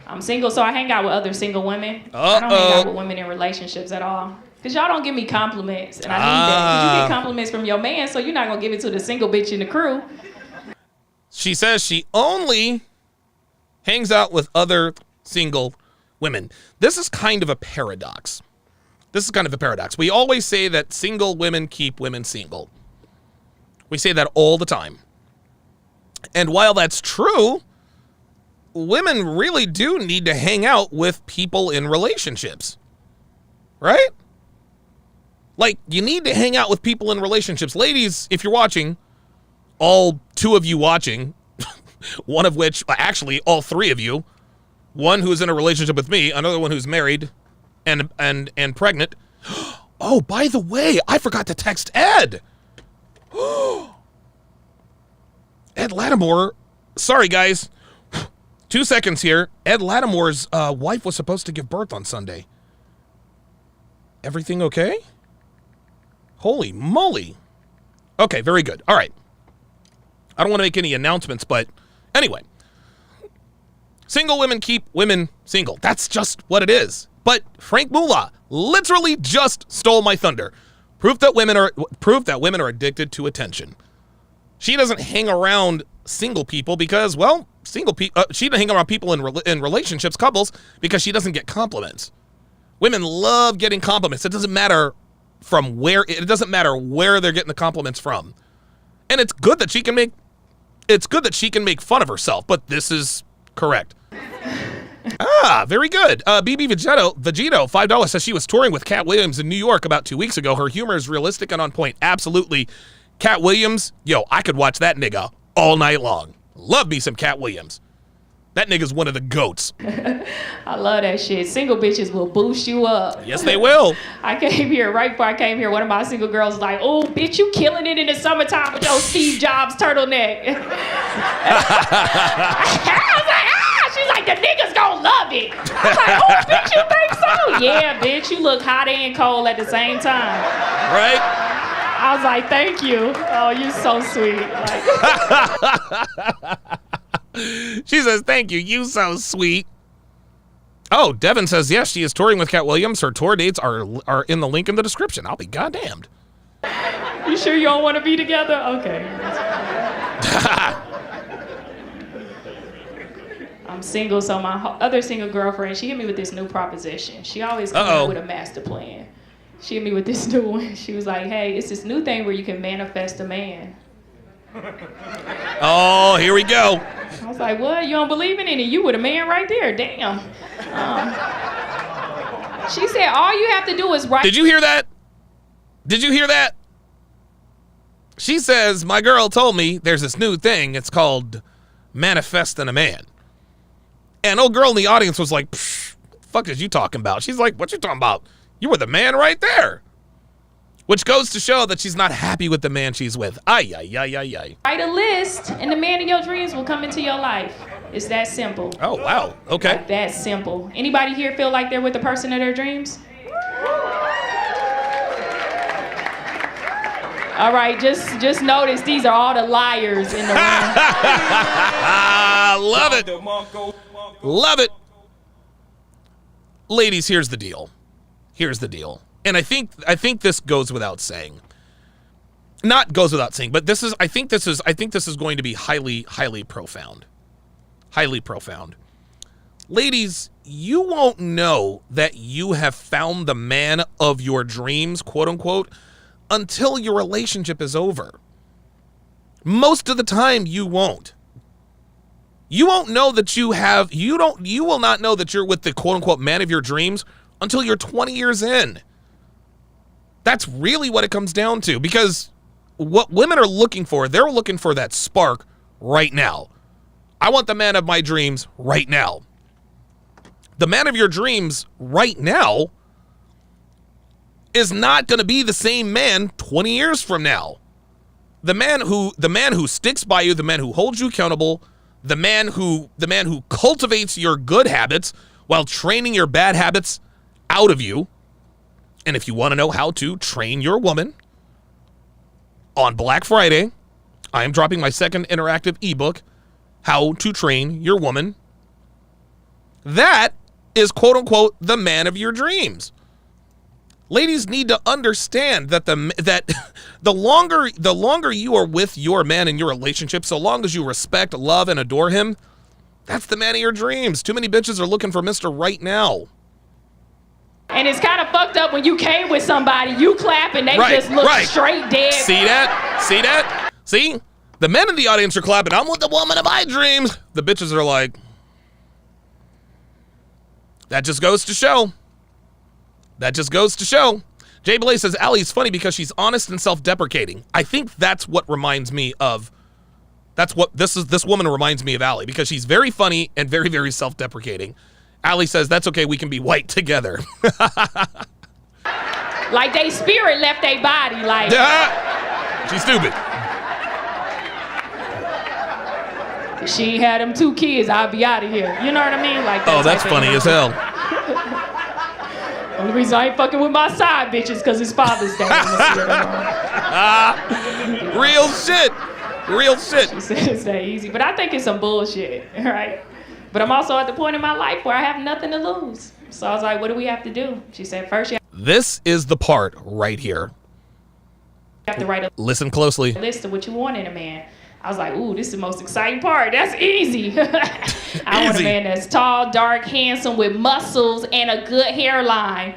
I'm single, so I hang out with other single women. I don't hang out with women in relationships at all. Because y'all don't give me compliments, and I need that. Because you get compliments from your man, so you're not going to give it to the single bitch in the crew. She says she only hangs out with other single women. This is kind of a paradox. We always say that single women keep women single. We say that all the time. And while that's true, women really do need to hang out with people in relationships. Right? You need to hang out with people in relationships. Ladies, if you're watching, all two of you watching, one of which, actually all three of you, one who's in a relationship with me, another one who's married and pregnant. Oh, by the way, I forgot to text Ed. Ed Lattimore. Sorry, guys. 2 seconds here. Ed Lattimore's wife was supposed to give birth on Sunday. Everything okay? Holy moly. Okay, very good. All right. I don't want to make any announcements, but anyway. Single women keep women single. That's just what it is. But Frank Mullah literally just stole my thunder. Proof that women are addicted to attention. She doesn't hang around single people because, well, she doesn't hang around people in relationships, couples, because she doesn't get compliments. Women love getting compliments. It doesn't matter where they're getting the compliments from. And it's good that she can make fun of herself, but this is correct. Very good. BB Vegito, $5 says she was touring with Cat Williams in New York about 2 weeks ago. Her humor is realistic and on point. Absolutely. Cat Williams, I could watch that nigga all night long. Love me some Cat Williams. That nigga's one of the goats. I love that shit. Single bitches will boost you up. Yes, they will. Right before I came here, one of my single girls was like, oh, bitch, you killing it in the summertime with your Steve Jobs turtleneck. I was like, she's like, the niggas gonna love it. I was like, oh, bitch, you think so? Yeah, bitch, you look hot and cold at the same time. Right? I was like, thank you. Oh, you're so sweet. She says, thank you. You so sweet. Oh, Devin says, yes, she is touring with Cat Williams. Her tour dates are in the link in the description. I'll be goddamned. You sure you don't want to be together? Okay. I'm single, so my other single girlfriend, she hit me with this new proposition. She always comes up with a master plan. She hit me with this new one. She was like, hey, it's this new thing where you can manifest a man. Oh, here we go. I was like, what? You don't believe in it? You with a man right there. Damn. She said, all you have to do is write. Did you hear that? She says, my girl told me there's this new thing. It's called manifesting a man. And old girl in the audience was like, what the fuck is you talking about? She's like, what you talking about? You were the man right there. Which goes to show that she's not happy with the man she's with. Ay, ay, ay, ay, ay. Write a list, and the man of your dreams will come into your life. It's that simple. Oh, wow. Okay. Like that simple. Anybody here feel like they're with the person of their dreams? All right, just notice these are all the liars in the room. Love it. Love it. Ladies, here's the deal. Here's the deal. And I think this goes without saying. Not goes without saying, but I think this is going to be highly, highly profound. Highly profound. Ladies, you won't know that you have found the man of your dreams, quote unquote, until your relationship is over. Most of the time you won't. You won't know that you will not know that you're with the quote unquote man of your dreams until you're 20 years in. That's really what it comes down to, because what women are looking for, they're looking for that spark right now. I want the man of my dreams right now. The man of your dreams right now is not going to be the same man 20 years from now. The man who sticks by you, the man who holds you accountable, the man who cultivates your good habits while training your bad habits out of you. And if you want to know how to train your woman, on Black Friday, I am dropping my second interactive ebook, How to Train Your Woman. That is quote unquote the man of your dreams. Ladies need to understand that the longer you are with your man in your relationship, so long as you respect, love, and adore him, that's the man of your dreams. Too many bitches are looking for Mr. Right Now. And it's kind of fucked up when you came with somebody, you clap, and they just look straight dead. See that? See that? See? The men in the audience are clapping, I'm with the woman of my dreams. The bitches are like, that just goes to show. That just goes to show. Jay Blay says, Allie's funny because she's honest and self-deprecating. I think that's what reminds me of, this woman reminds me of Allie, because she's very funny and very, very self-deprecating. Allie says, that's okay, we can be white together. Like they spirit left their body, like. She's stupid. She had them 2 kids, I'll be out of here. You know what I mean? Like that. Oh, that's funny as hell. The only reason I ain't fucking with my side bitches because it's Father's Day. Real shit. Real shit. She said it's that easy. But I think it's some bullshit, right? But I'm also at the point in my life where I have nothing to lose. So I was like, what do we have to do? She said, first you This is the part right here. have to write a Listen closely. list of what you want in a man. I was like, ooh, this is the most exciting part. That's easy. I want a man that's tall, dark, handsome, with muscles and a good hairline.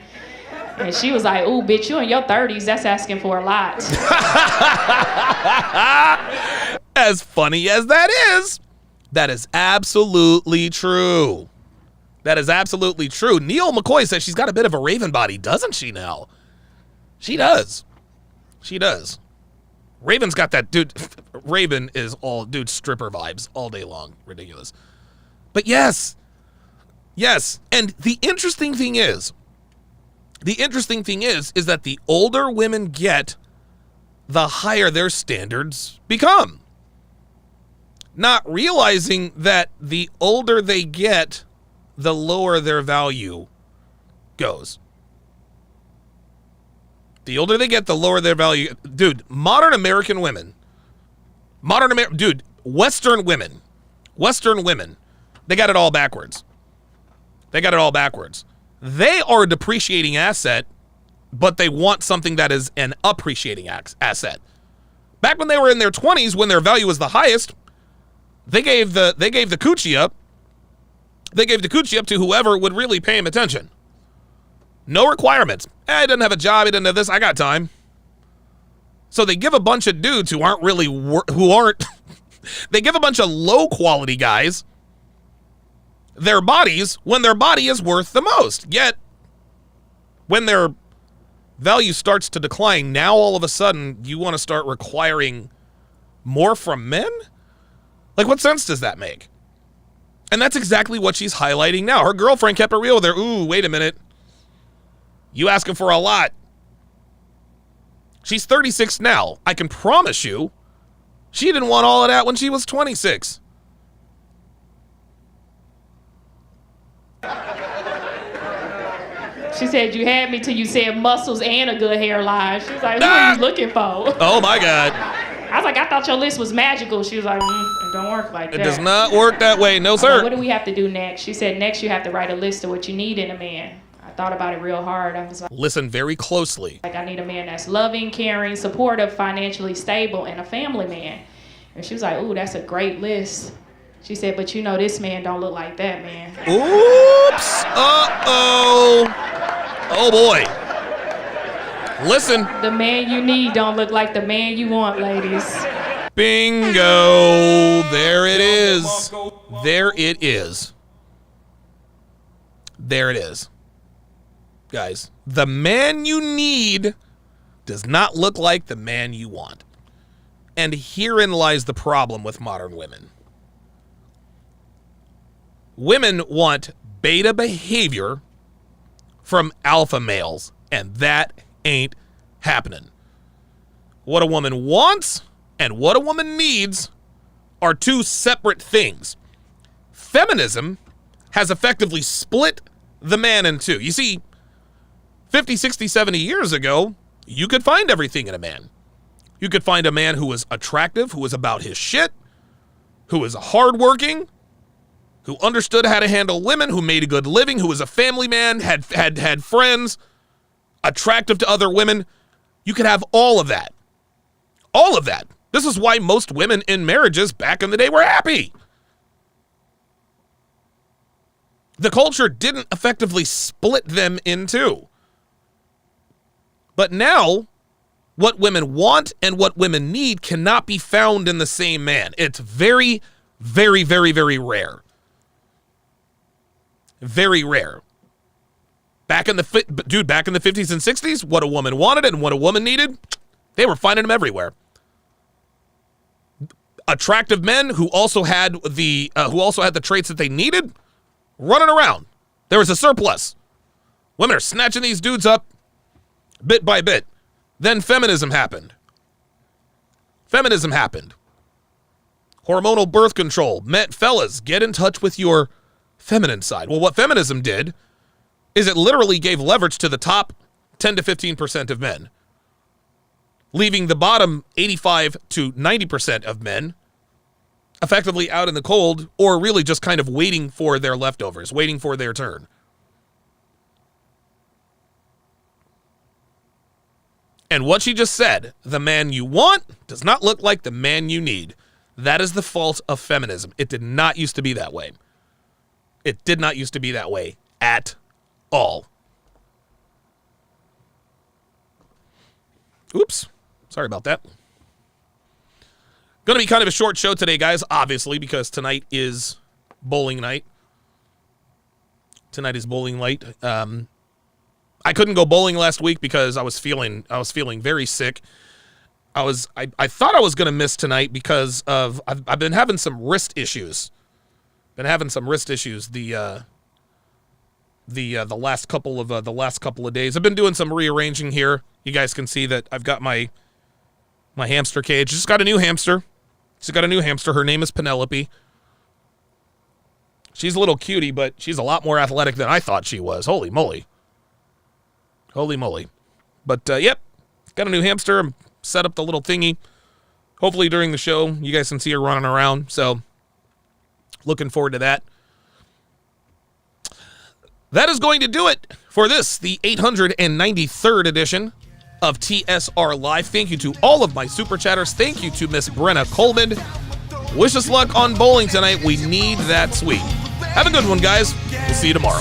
And she was like, ooh, bitch, you in your 30s. That's asking for a lot. As funny as that is absolutely true. That is absolutely true. Neil McCoy says she's got a bit of a Raven body, doesn't she now? She does. She does. Raven's got that, dude. Raven is all, dude, stripper vibes all day long. Ridiculous. But yes. Yes. And the interesting thing is that the older women get, the higher their standards become. Not realizing that the older they get, the lower their value goes. The older they get, the lower their value. Dude, modern American women, Western women, they got it all backwards. They are a depreciating asset, but they want something that is an appreciating asset. Back when they were in their 20s, when their value was the highest, they gave the coochie up. They gave the coochie up to whoever would really pay him attention. No requirements. He doesn't have a job. He doesn't have this. I got time. So they give a bunch of dudes who aren't really, they give a bunch of low quality guys their bodies when their body is worth the most. Yet, when their value starts to decline, now all of a sudden you want to start requiring more from men? Like, what sense does that make? And that's exactly what she's highlighting now. Her girlfriend kept it real with her. Ooh, wait a minute. You asking for a lot. She's 36 now. I can promise you, she didn't want all of that when she was 26. She said, you had me till you said muscles and a good hairline. She was like, what are you looking for? Oh, my God. I was like, I thought your list was magical. She was like, it don't work like that. It does not work that way. No, sir. Like, what do we have to do next? She said, next you have to write a list of what you need in a man. I thought about it real hard. I was like, listen very closely. Like, I need a man that's loving, caring, supportive, financially stable, and a family man. And she was like, ooh, that's a great list. She said, but you know this man don't look like that, man. Oops. Uh-oh. Oh, boy. Listen. The man you need don't look like the man you want, ladies. Bingo. There it is. There it is. There it is. Guys, the man you need does not look like the man you want. And herein lies the problem with modern women. Women want beta behavior from alpha males, and that ain't happening. What a woman wants and what a woman needs are two separate things. Feminism has effectively split the man in two. You see, 50, 60, 70 years ago, you could find everything in a man. You could find a man who was attractive, who was about his shit, who was hardworking, who understood how to handle women, who made a good living, who was a family man, had friends, attractive to other women. You could have all of that. All of that. This is why most women in marriages back in the day were happy. The culture didn't effectively split them in two. But now, what women want and what women need cannot be found in the same man. It's very, very, very, very rare. Very rare. Back in the 50s and 60s, what a woman wanted and what a woman needed, they were finding them everywhere. Attractive men who also had the traits that they needed, running around. There was a surplus. Women are snatching these dudes up bit by bit. Then feminism happened. Hormonal birth control meant, fellas, get in touch with your feminine side. Well, what feminism did is it literally gave leverage to the top 10 to 15% of men, leaving the bottom 85 to 90% of men effectively out in the cold, or really just kind of waiting for their leftovers, waiting for their turn. And what she just said, the man you want does not look like the man you need. That is the fault of feminism. It did not used to be that way. It did not used to be that way at all. Oops. Sorry about that. Going to be kind of a short show today, guys, obviously, because tonight is bowling night. Tonight is bowling night. I couldn't go bowling last week because I was feeling very sick. I thought I was going to miss tonight because of I've been having some wrist issues. The last couple of days. I've been doing some rearranging here. You guys can see that I've got my hamster cage. Just got a new hamster. Her name is Penelope. She's a little cutie, but she's a lot more athletic than I thought she was. Holy moly. But, yep, got a new hamster. Set up the little thingy. Hopefully during the show, you guys can see her running around. So, looking forward to that. That is going to do it for this, the 893rd edition of TSR Live. Thank you to all of my super chatters. Thank you to Miss Brenna Coleman. Wish us luck on bowling tonight. We need that sweep. Have a good one, guys. We'll see you tomorrow.